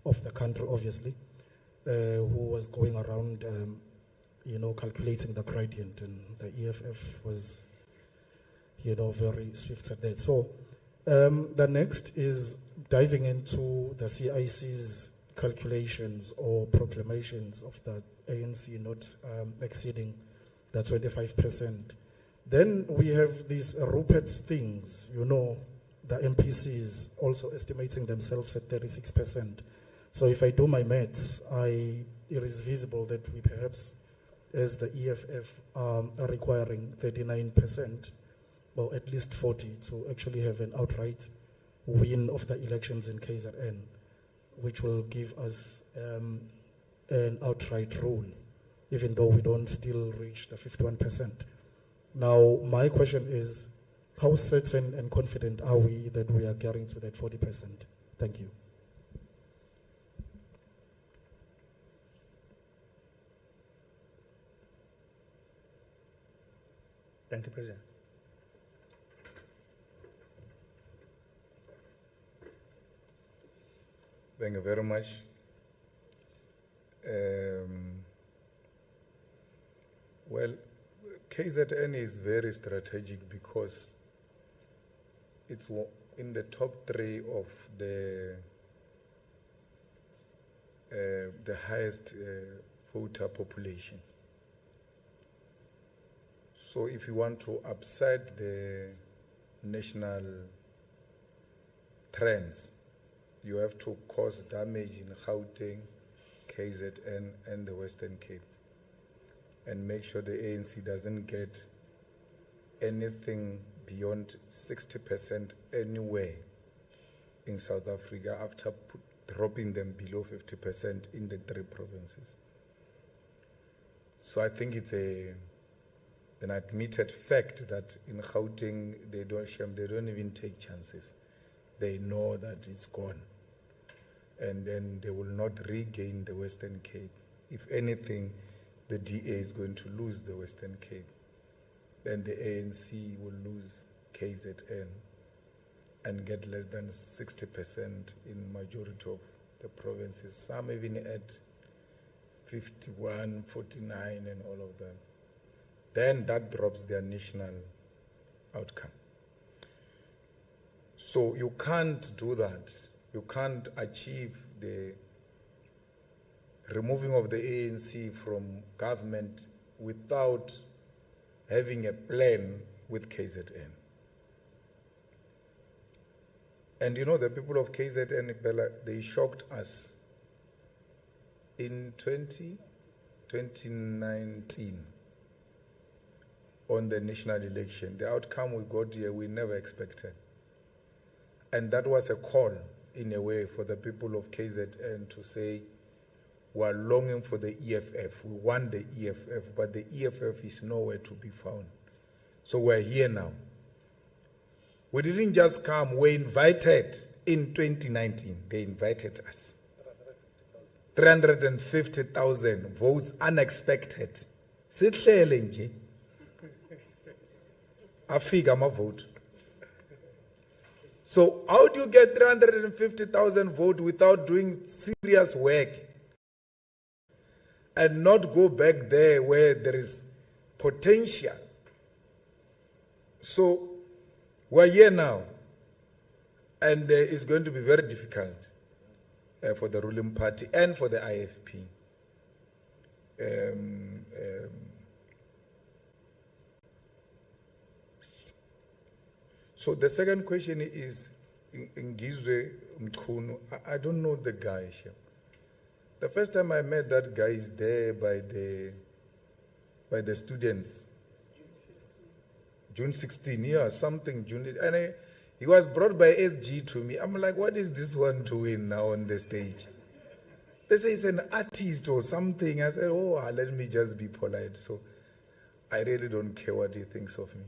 of the country, obviously, who was going around, calculating the gradient, and the EFF was, very swift at that. So the next is diving into the CIC's calculations or proclamations of the ANC not exceeding the 25%. Then we have these Rupert's things, the MPCs also estimating themselves at 36%. So if I do my maths, it is visible that we perhaps, as the EFF, are requiring 39%, or at least 40, to actually have an outright win of the elections in KZN, which will give us an outright rule, even though we don't still reach the 51%. Now, my question is, how certain and confident are we that we are getting to that 40%? Thank you. Thank you, President. Thank you very much. Well, KZN is very strategic because it's in the top 3 of the highest voter population. So if you want to upset the national trends, you have to cause damage in Gauteng, KZN, and the Western Cape, and make sure the ANC doesn't get anything beyond 60% anywhere in South Africa after dropping them below 50% in the 3 provinces. So I think it's an admitted fact that in Gauteng they don't even take chances. They know that it's gone, and then they will not regain the Western Cape. If anything, the DA is going to lose the Western Cape. Then the ANC will lose KZN and get less than 60% in majority of the provinces, some even at 51, 49 and all of them. Then that drops their national outcome. So you can't do that. You can't achieve the removing of the ANC from government without having a plan with KZN. And you know, the people of KZN, they shocked us in 2019 on the national election. The outcome we got here, we never expected. And that was a call, in a way, for the people of KZN to say, we are longing for the EFF. We want the EFF, but the EFF is nowhere to be found. So we're here now. We didn't just come, we invited in 2019. They invited us. 350,000 votes, unexpected. Sihlele nje. Afika ama vote. So how do you get 350,000 votes without doing serious work and not go back there where there is potential? So we're here now, and it's going to be very difficult for the ruling party and for the IFP. So the second question is, Ngizwe Mkhunu, I don't know the guy. The first time I met that guy is there by the students. June 16, yeah, something June, and he was brought by SG to me. I'm like, what is this one doing now on the stage? They say he's an artist or something. I said, oh, let me just be polite. So I really don't care what he thinks of me.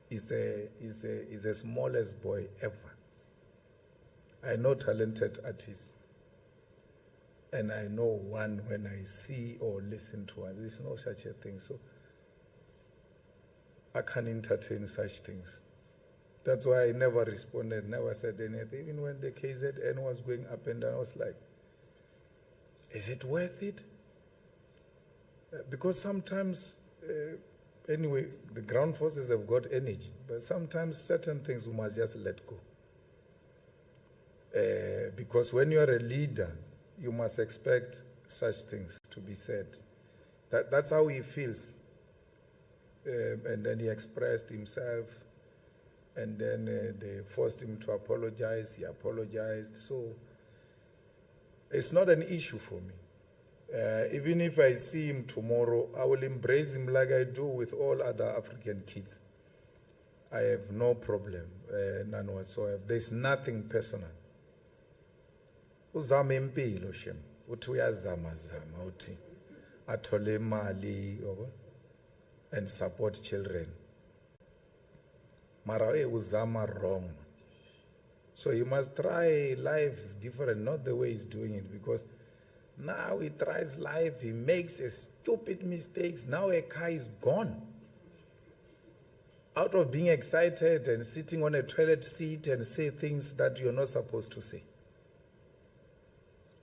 He's the smallest boy ever. I know talented artists. And I know one when I see or listen to one. There's no such a thing. So I can't entertain such things. That's why I never responded, never said anything. Even when the KZN was going up and down, I was like, is it worth it? Because sometimes, anyway, the ground forces have got energy, but sometimes certain things we must just let go. Because when you are a leader, you must expect such things to be said. That's how he feels. And then he expressed himself, and then they forced him to apologize. He apologized. So it's not an issue for me. Even if I see him tomorrow, I will embrace him like I do with all other African kids. I have no problem, none whatsoever. There's nothing personal. Uzama impilo shem, uthi uyazama zama, uthi athole imali and support children. Mara uzama wrong. So you must try life different, not the way he's doing it, because now he tries life, he makes a stupid mistakes. Now a car is gone. Out of being excited and sitting on a toilet seat and say things that you're not supposed to say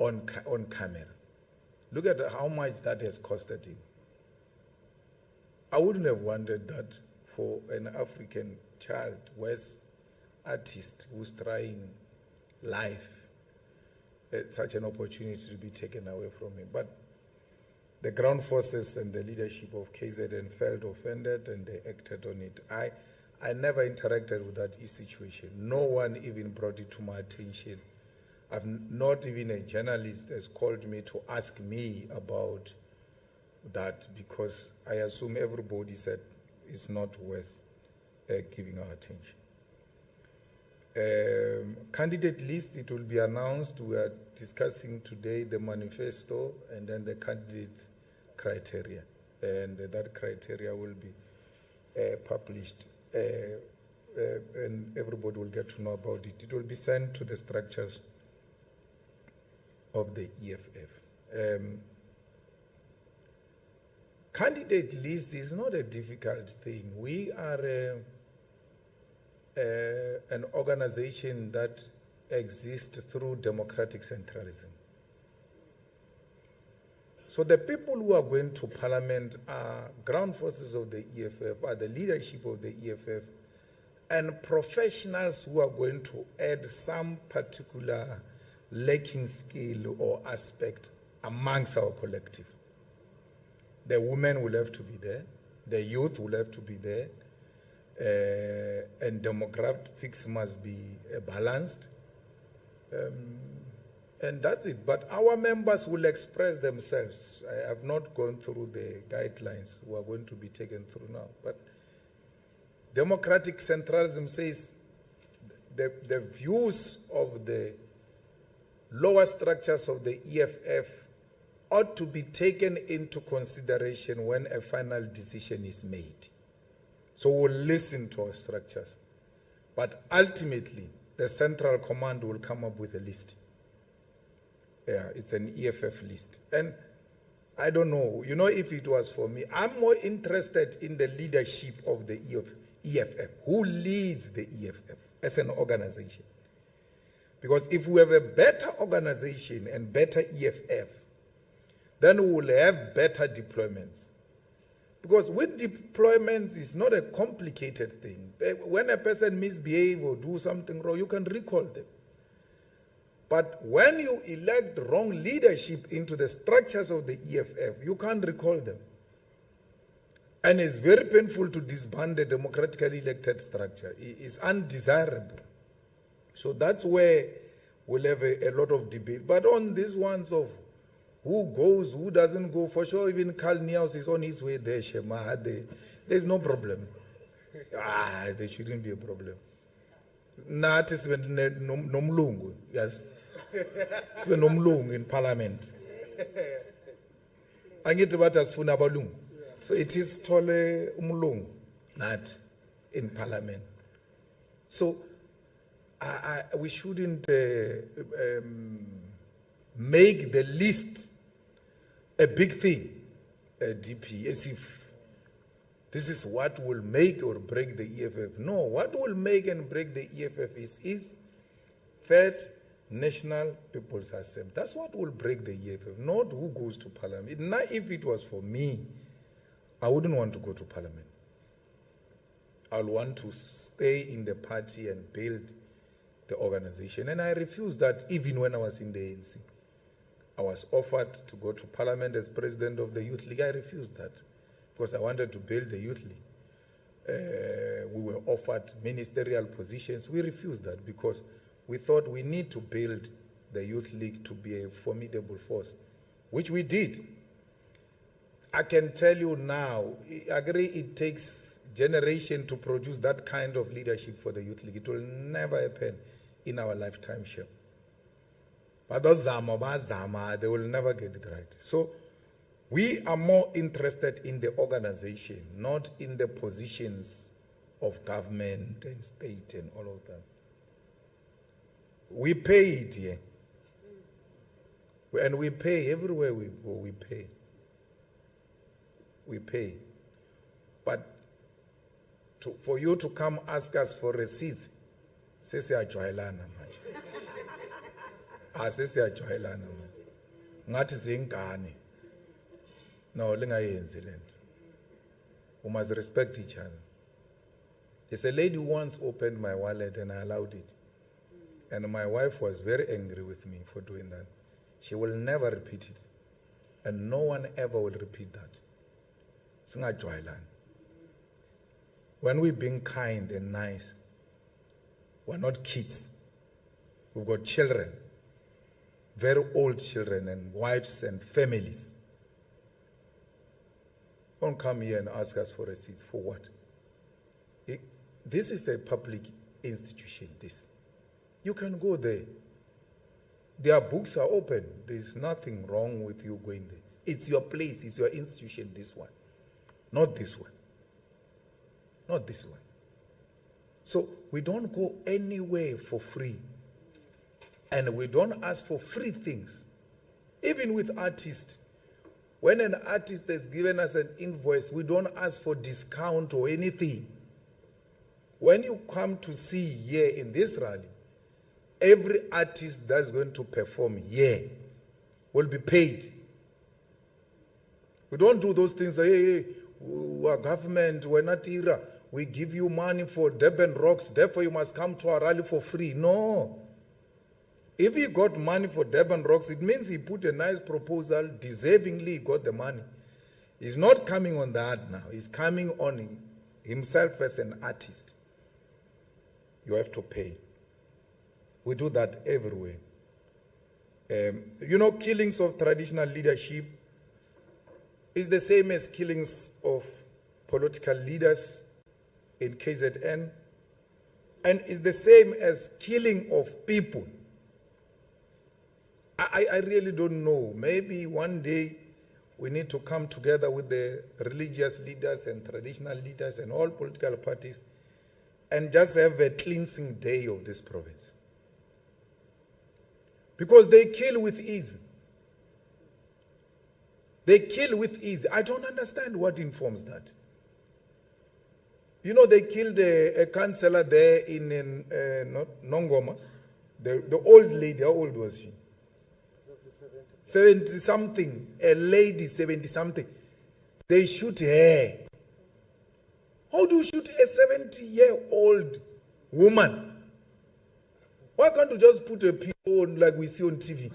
on camera. Look at how much that has costed him. I wouldn't have wanted that for an African child, West artist who's trying life, such an opportunity to be taken away from him. But the ground forces and the leadership of KZN felt offended and they acted on it. I never interacted with that situation. No one even brought it to my attention. Not even a journalist has called me to ask me about that, because I assume everybody said it's not worth giving our attention. Candidate list, it will be announced. We are discussing today the manifesto and then the candidate criteria. And that criteria will be published and everybody will get to know about it. It will be sent to the structures of the EFF. Candidate list is not a difficult thing. We are an organization that exist through democratic centralism. So the people who are going to parliament are ground forces of the EFF, are the leadership of the EFF, and professionals who are going to add some particular lacking skill or aspect amongst our collective. The women will have to be there, the youth will have to be there, and demographics must be balanced. And that's it. But our members will express themselves. I have not gone through the guidelines who are going to be taken through now. But democratic centralism says the views of the lower structures of the EFF ought to be taken into consideration when a final decision is made. So we'll listen to our structures. But ultimately, the central command will come up with a list. Yeah, it's an EFF list. And I don't know, you know, if it was for me, I'm more interested in the leadership of the EFF. Who leads the EFF as an organization? Because if we have a better organization and better EFF, then we will have better deployments. Because with deployments, it's not a complicated thing. When a person misbehaves or do something wrong, you can recall them. But when you elect wrong leadership into the structures of the EFF, you can't recall them. And it's very painful to disband a democratically elected structure. It's undesirable. So that's where we'll have a lot of debate. But on these ones of who goes, who doesn't go, for sure, even Carl Niels is on his way there, Shema. There's no problem. There shouldn't be a problem. Nathi sibe nomlungu, yes. Sibe nomlungu in parliament. Angithi bathi asifuna abalungu. So it is tole umlungu nathi in parliament. So we shouldn't make the list a big thing, DP, as if this is what will make or break the EFF. No, what will make and break the EFF is Third National People's Assembly. That's what will break the EFF, not who goes to parliament. Now, if it was for me, I wouldn't want to go to parliament. I would want to stay in the party and build the organization. And I refused that even when I was in the ANC. I was offered to go to parliament as president of the Youth League. I refused that because I wanted to build the Youth League. We were offered ministerial positions. We refused that because we thought we need to build the Youth League to be a formidable force, which we did. I can tell you now, I agree it takes generation to produce that kind of leadership for the Youth League. It will never happen in our lifetime, sure. But those Zama, they will never get it right. So we are more interested in the organization, not in the positions of government and state and all of that. We pay it here. And we pay everywhere we go, we pay. We pay. But for you to come ask us for receipts, say siyajoyelana manje. Sesiyajoyelana manje. Ngathi zingane. No, lingayenzi lento. We must respect each other. There's a lady who once opened my wallet and I allowed it. And my wife was very angry with me for doing that. She will never repeat it. And no one ever will repeat that. Singajoyelana. When we're being kind and nice, we're not kids. We've got children, very old children and wives and families. Don't come here and ask us for receipts. For what? This is a public institution, this. You can go there. Their books are open. There's nothing wrong with you going there. It's your place, it's your institution, this one. Not this one. Not this one. So we don't go anywhere for free. And we don't ask for free things. Even with artists. When an artist has given us an invoice, we don't ask for discount or anything. When you come to see here in this rally, every artist that's going to perform here will be paid. We don't do those things. Hey, we're government, we're not IRA. We give you money for Durban Rocks, therefore you must come to our rally for free. No. If he got money for Durban Rocks, it means he put a nice proposal, deservingly he got the money. He's not coming on that now. He's coming on himself as an artist. You have to pay. We do that everywhere. You know, killings of traditional leadership is the same as killings of political leaders in KZN, and is the same as killing of people. I really don't know. Maybe one day we need to come together with the religious leaders and traditional leaders and all political parties and just have a cleansing day of this province. Because they kill with ease. They kill with ease. I don't understand what informs that. You know, they killed a councillor there in Nongoma. The old lady, how old was she? 70-something. A lady, 70-something. They shoot her. How do you shoot a 70-year-old woman? Why can't you just put a pin on, like we see on TV,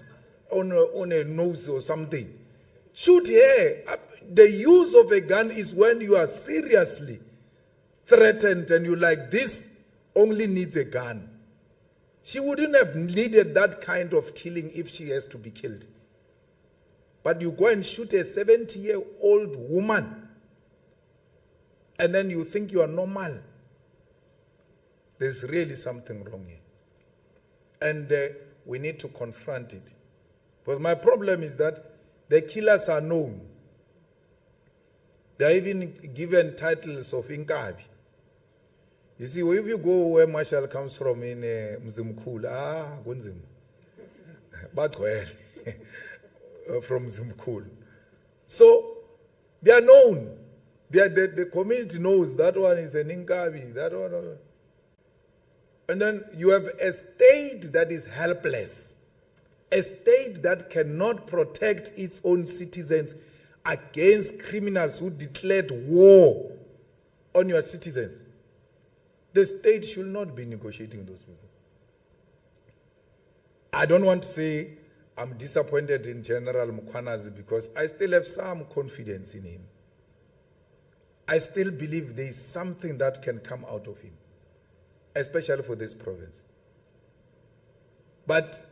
on a nose or something? Shoot her. The use of a gun is when you are seriously threatened and you like, this only needs a gun. She wouldn't have needed that kind of killing if she has to be killed. But you go and shoot a 70-year-old woman and then you think you are normal. There's really something wrong here. And we need to confront it. Because my problem is that the killers are known. They are even given titles of Inkabi. You see, if you go where Marshall comes from in Mzimkhulu, Gunzim, but well, from Mzimkhulu. So they are known. The community knows that one is an Inkabi, that one. And then you have a state that is helpless, a state that cannot protect its own citizens against criminals who declared war on your citizens. The state should not be negotiating those people. I don't want to say I'm disappointed in General Mkhwanazi because I still have some confidence in him. I still believe there is something that can come out of him, especially for this province. But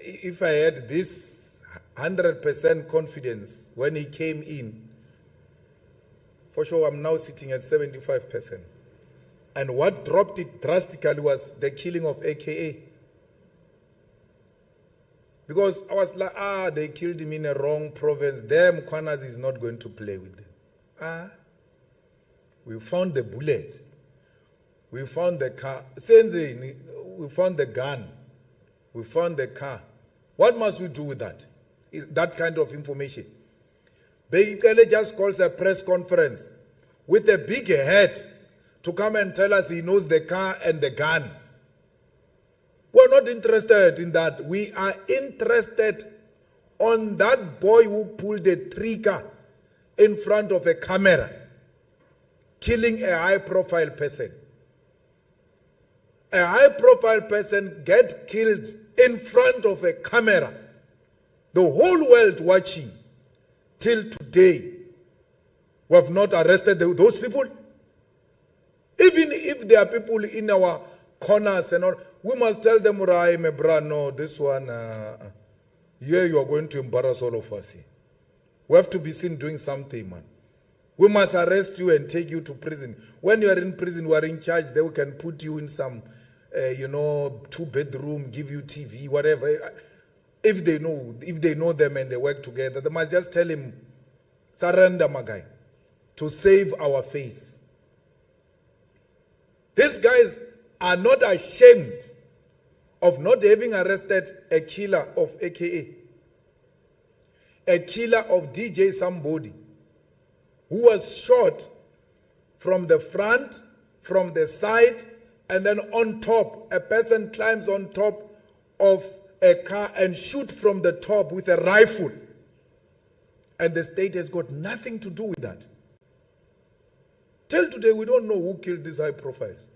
if I had this 100% confidence when he came in, for sure I'm now sitting at 75%. And what dropped it drastically was the killing of AKA. Because I was like, they killed him in a wrong province. Them Mkhwanazi is not going to play with them. We found the bullet. We found the car. We found the gun. We found the car. What must we do with that? That kind of information. Basically just calls a press conference with a big head to come and tell us he knows the car and the gun. We're not interested in that. We are interested on that boy who pulled a trigger in front of a camera, killing a high-profile person. A high-profile person gets killed in front of a camera. The whole world watching. Till today, we have not arrested those people. Even if there are people in our corners and all, we must tell them, no, this one, here you are going to embarrass all of us here. We have to be seen doing something, man. We must arrest you and take you to prison. When you are in prison, we are in charge. Then we can put you in some, 2-bedroom, give you TV, whatever. If they know them and they work together, they must just tell him, surrender, my guy, to save our face. These guys are not ashamed of not having arrested a killer of AKA, a killer of DJ somebody, who was shot from the front, from the side, and then on top. A person climbs on top of a car and shoot from the top with a rifle. And the state has got nothing to do with that. Till today, we don't know who killed these high profiles.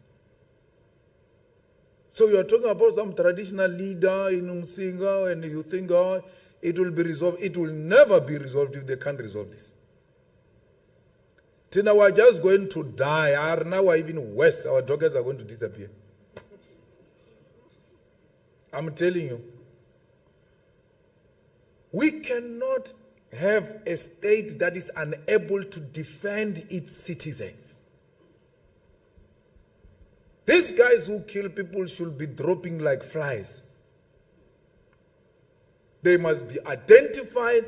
So you are talking about some traditional leader in Umsinga, and you think, oh, it will be resolved. It will never be resolved if they can't resolve this. Tina, we're just going to die. Now we're even worse. Our daughters are going to disappear. I'm telling you. We cannot have a state that is unable to defend its citizens. These guys who kill people should be dropping like flies. They must be identified,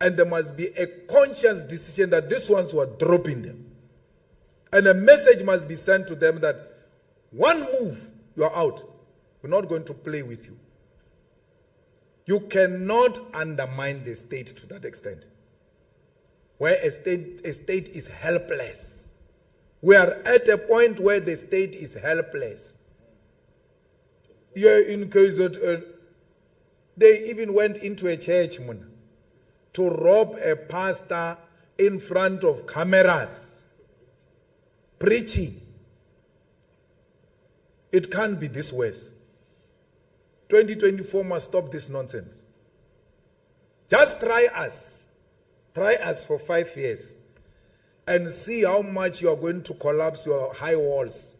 and there must be a conscious decision that these ones were dropping them. And a message must be sent to them that one move, you are out. We're not going to play with you. You cannot undermine the state to that extent, where a state is helpless. We are at a point where the state is helpless. Here in KZN, they even went into a church to rob a pastor in front of cameras, preaching. It can't be this worse. 2024 must stop this nonsense. Just try us for 5 years and see how much you are going to collapse your high walls,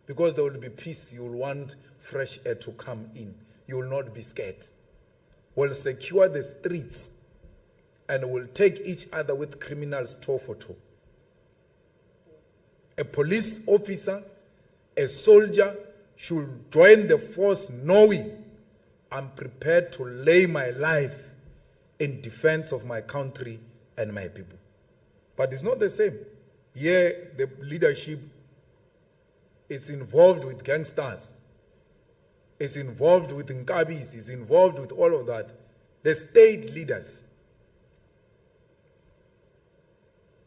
because there will be peace. You will want fresh air to come in. You will not be scared. We'll secure the streets and we'll take each other with criminals toe for toe. A police officer, a soldier should join the force knowing I'm prepared to lay my life in defense of my country and my people. But it's not the same. Here, the leadership is involved with gangsters, is involved with Nkabis, is involved with all of that. The state leaders.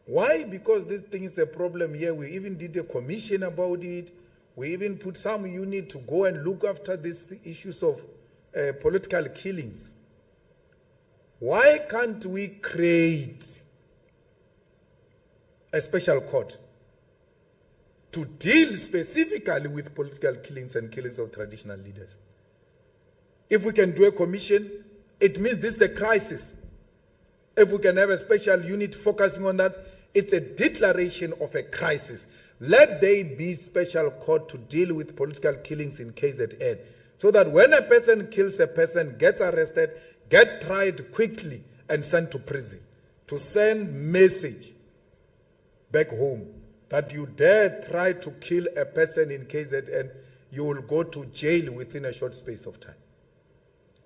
Why? Because this thing is a problem here. We even did a commission about it. We even put some unit to go and look after these issues of political killings. Why can't we create a special court to deal specifically with political killings and killings of traditional leaders? If we can do a commission, it means this is a crisis. If we can have a special unit focusing on that, it's a declaration of a crisis. Let there be special court to deal with political killings in KZN, so that when a person kills a person, gets arrested, get tried quickly and sent to prison, to send message back home that you dare try to kill a person in KZN, you will go to jail within a short space of time.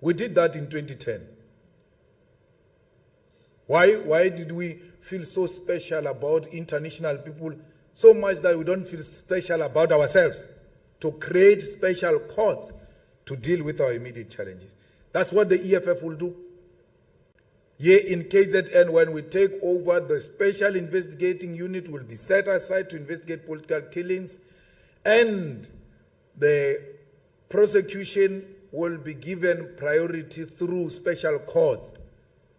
We did that in 2010. Why did we feel so special about international people, so much that we don't feel special about ourselves, to create special courts to deal with our immediate challenges? That's what the EFF will do. Here in KZN, when we take over, the special investigating unit will be set aside to investigate political killings, and the prosecution will be given priority through special courts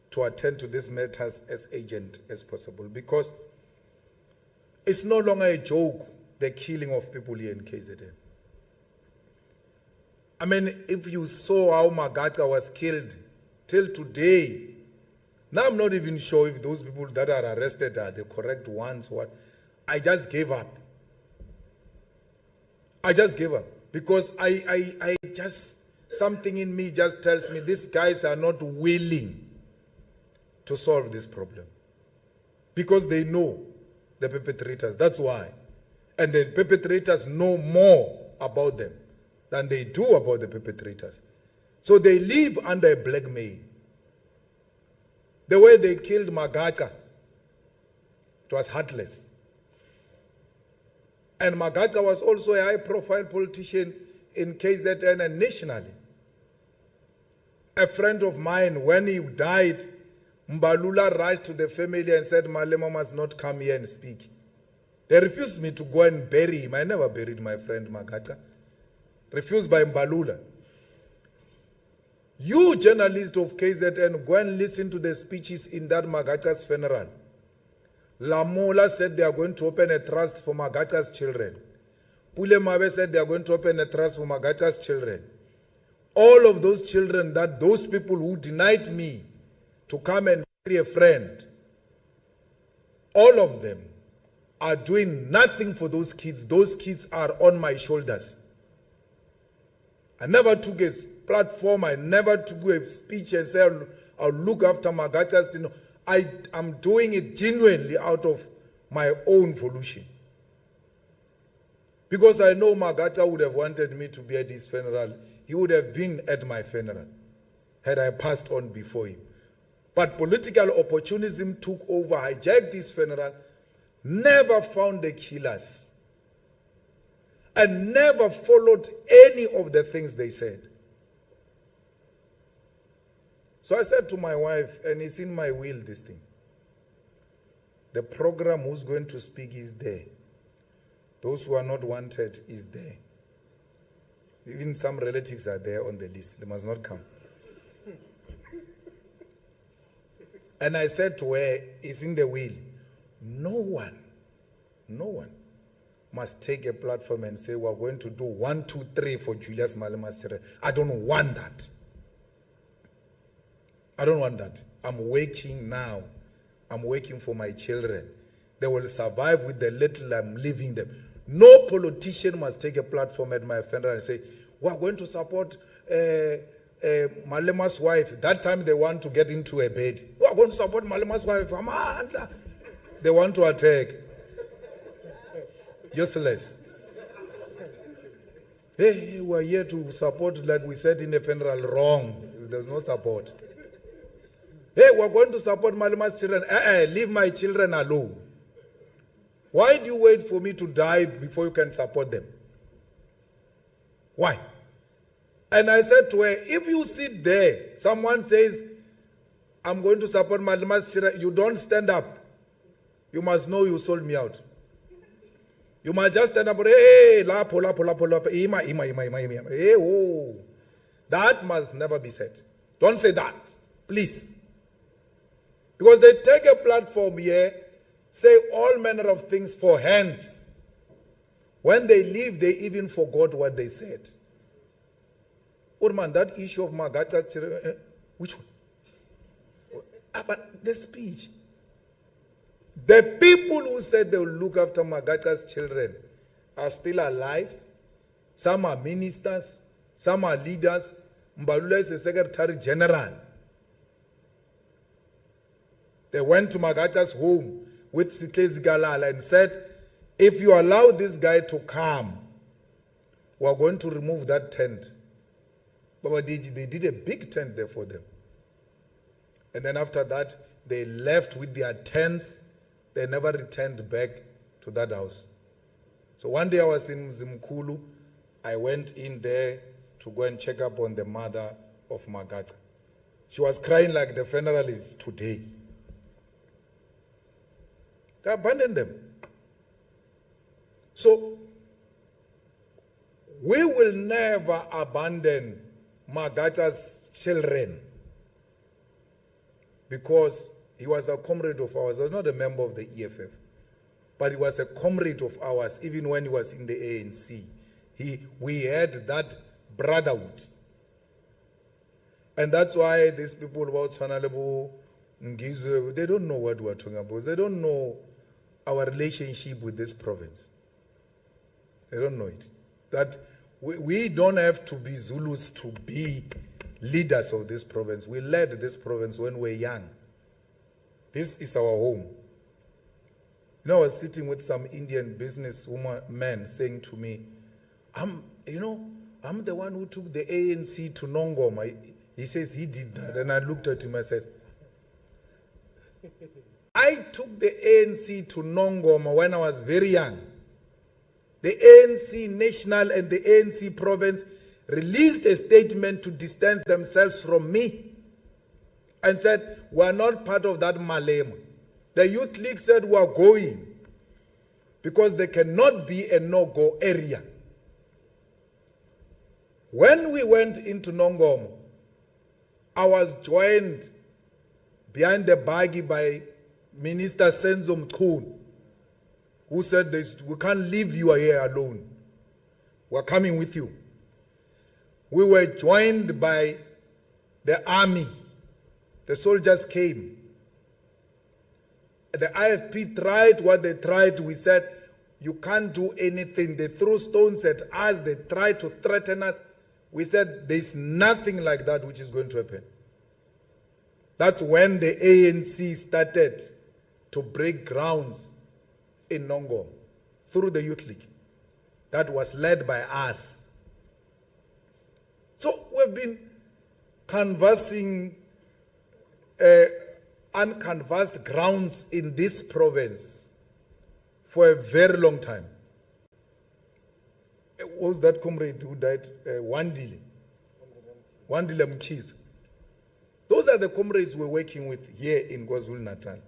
to attend to these matters as urgent as possible, because it's no longer a joke, the killing of people here in KZN. I mean, if you saw how Magatka was killed till today, now I'm not even sure if those people that are arrested are the correct ones. I just gave up. I just gave up because I just, something in me just tells me these guys are not willing to solve this problem, because they know the perpetrators. That's why. And the perpetrators know more about them than they do about the perpetrators. So they live under a blackmail. The way they killed Magatka, it was heartless. And Magatka was also a high-profile politician in KZN and nationally. A friend of mine, when he died, Mbalula rushed to the family and said, Malema must not come here and speak. They refused me to go and bury him. I never buried my friend Magatka. Refused by Mbalula. You, journalist of KZN, go and listen to the speeches in that Magacha's funeral. Lamola said they are going to open a trust for Magacha's children. Pule Mabe said they are going to open a trust for Magacha's children. All of those children, that those people who denied me to come and be a friend, all of them are doing nothing for those kids. Those kids are on my shoulders. I never took a platform. I never took a speech and said, I'll look after Magacha's. You know, I'm doing it genuinely out of my own volition. Because I know Magacha would have wanted me to be at his funeral. He would have been at my funeral had I passed on before him. But political opportunism took over, hijacked his funeral, never found the killers, and never followed any of the things they said. So I said to my wife, and it's in my will, this thing. The program who's going to speak is there. Those who are not wanted is there. Even some relatives are there on the list. They must not come. And I said to her, it's in the will. No one must take a platform and say, we're going to do 1, 2, 3 for Julius Malema's children. I don't want that. I don't want that. I'm working now. I'm working for my children. They will survive with the little I'm leaving them. No politician must take a platform at my funeral and say, we're going to support Malema's wife. That time they want to get into a bed. We're going to support Malema's wife. They want to attack. Useless. Hey, we're here to support, like we said in the funeral, wrong. There's no support. Hey, we're going to support Malema's children. Leave my children alone. Why do you wait for me to die before you can support them? Why? And I said to her, if you sit there, someone says, I'm going to support Malema's children, you don't stand up. You must know you sold me out. You must just stand up, hey, lapo, ima. Hey, oh. That must never be said. Don't say that, please. Because they take a platform here, say all manner of things for hands. When they leave, they even forgot what they said. Oh man, that issue of Magacha's, which one? But the speech. The people who said they will look after Magacha's children are still alive. Some are ministers, some are leaders. Mbalula is the Secretary General. They went to Magacha's home with Sitlezi Galala and said, if you allow this guy to come, we're going to remove that tent. But they did a big tent there for them. And then after that, they left with their tents. They never returned back to that house. So one day I was in Zimkulu. I went in there to go and check up on the mother of Magacha. She was crying like the funeral is today. They abandoned them. So, we will never abandon Magacha's children because he was a comrade of ours. He was not a member of the EFF, but he was a comrade of ours even when he was in the ANC. We had that brotherhood. And that's why these people about Tsanalebu, Ngizwe, they don't know what we're talking about. They don't know our relationship with this province. They don't know it. That we don't have to be Zulus to be leaders of this province. We led this province when we were young. This is our home. You know, I was sitting with some Indian businesswoman saying to me, I'm the one who took the ANC to Nongoma. He says he did that. And I looked at him, I said, I took the ANC to Nongoma when I was very young. The ANC National and the ANC Province released a statement to distance themselves from me and said, we're not part of that Malema. The Youth League said we're going because there cannot be a no-go area. When we went into Nongoma, I was joined behind the buggy by Minister Senzo Mkhunu, who said, we can't leave you here alone. We're coming with you. We were joined by the army. The soldiers came. The IFP tried what they tried. We said, you can't do anything. They threw stones at us. They tried to threaten us. We said, there's nothing like that which is going to happen. That's when the ANC started to break grounds in Nongoma through the Youth League. That was led by us. So we've been canvassing uncanvassed grounds in this province for a very long time. What was that comrade who died? Wandile Mkhize. Those are the comrades we're working with here in KwaZulu-Natal,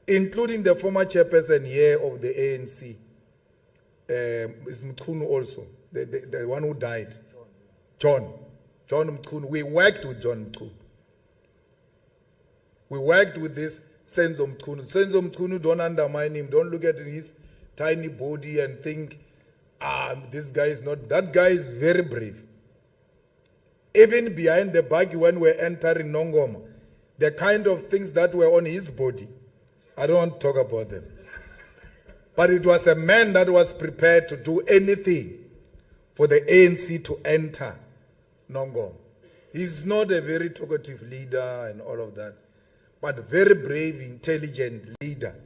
including the former chairperson here of the ANC, is Mkhunu also, the one who died, John Mkhunu. We worked with John Mkhunu. We worked with this Senzo Mkhunu. Senzo Mkhunu, don't undermine him. Don't look at his tiny body and think, this guy is not. That guy is very brave. Even behind the buggy when we're entering Nongoma, the kind of things that were on his body, I don't want to talk about them. But it was a man that was prepared to do anything for the ANC to enter Nongoma. He's not a very talkative leader and all of that, but very brave, intelligent leader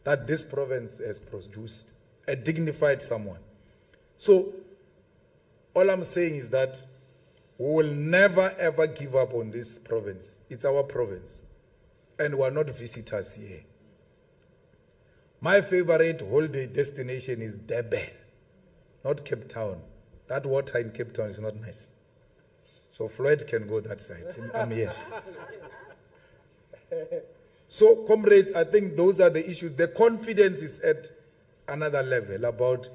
that this province has produced, a dignified someone. So all I'm saying is that we will never ever give up on this province. It's our province. And we're not visitors here. My favorite holiday destination is Durban, not Cape Town. That water in Cape Town is not nice. So Floyd can go that side. I'm here. So, comrades, I think those are the issues. The confidence is at another level about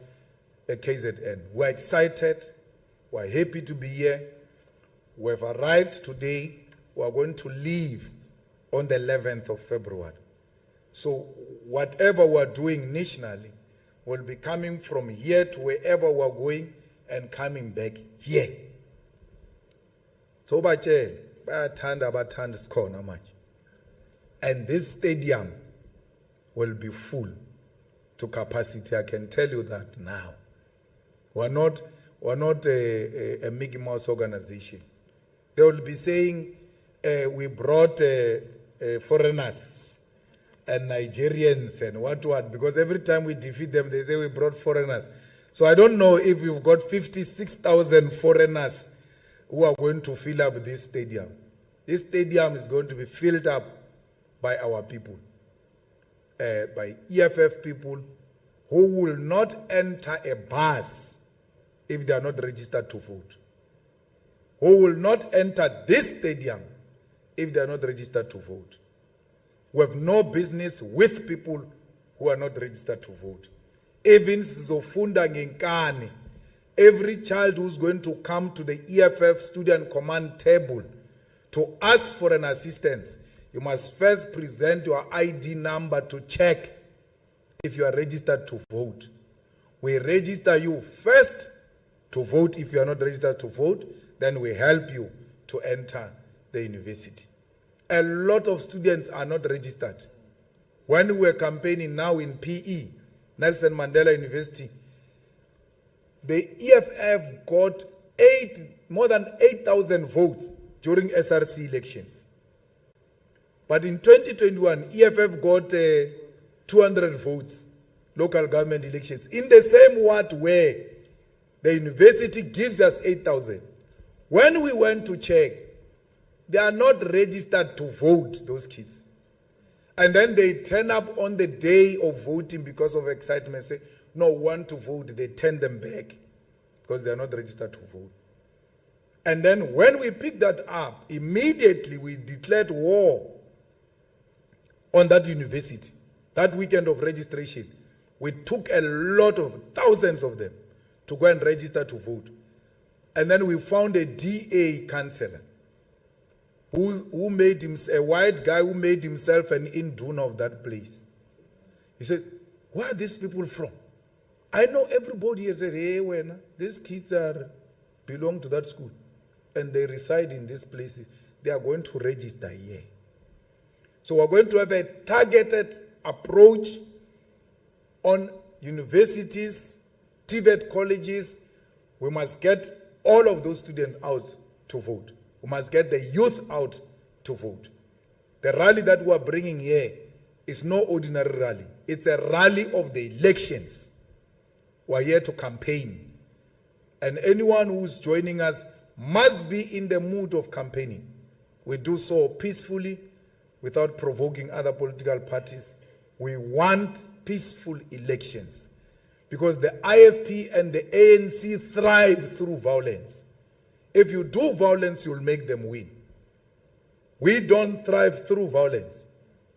the KZN. We're excited. We're happy to be here. We've arrived today. We're going to leave on the 11th of February. So whatever we're doing nationally will be coming from here to wherever we're going and coming back here. So and this stadium will be full to capacity. I can tell you that now. We're not a Mickey Mouse organization. They will be saying we brought foreigners and Nigerians and what, because every time we defeat them, they say we brought foreigners. So I don't know if we've got 56,000 foreigners who are going to fill up this stadium. This stadium is going to be filled up by our people, by EFF people who will not enter a bus if they are not registered to vote, who will not enter this stadium if they are not registered to vote. We have no business with people who are not registered to vote. Even Zofunda Ngenkane, every child who's going to come to the EFF student command table to ask for an assistance, you must first present your ID number to check if you are registered to vote. We register you first to vote. If you are not registered to vote, then we help you to enter the university. A lot of students are not registered. When we are campaigning now in PE, Nelson Mandela University, the EFF got more than 8,000 votes during SRC elections. But in 2021, EFF got 200 votes, local government elections, in the same ward where the university gives us 8,000. When we went to check, they are not registered to vote, those kids. And then they turn up on the day of voting because of excitement, say, no, want to vote. They turn them back because they are not registered to vote. And then when we picked that up, immediately we declared war on that university. That weekend of registration, we took a lot of thousands of them to go and register to vote. And then we found a DA councillor who made him a white guy who made himself an induna of that place. He said, "Where are these people from?" I know everybody has said, "Hey, when these kids belong to that school and they reside in these places, they are going to register here." So we're going to have a targeted approach on universities, TVET colleges. We must get all of those students out to vote. We must get the youth out to vote. The rally that we are bringing here is no ordinary rally. It's a rally of the elections. We are here to campaign. And anyone who's joining us must be in the mood of campaigning. We do so peacefully, without provoking other political parties. We want peaceful elections because the IFP and the ANC thrive through violence. If you do violence, you'll make them win. We don't thrive through violence.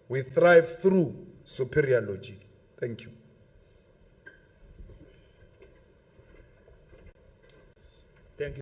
We thrive through superior logic. Thank you.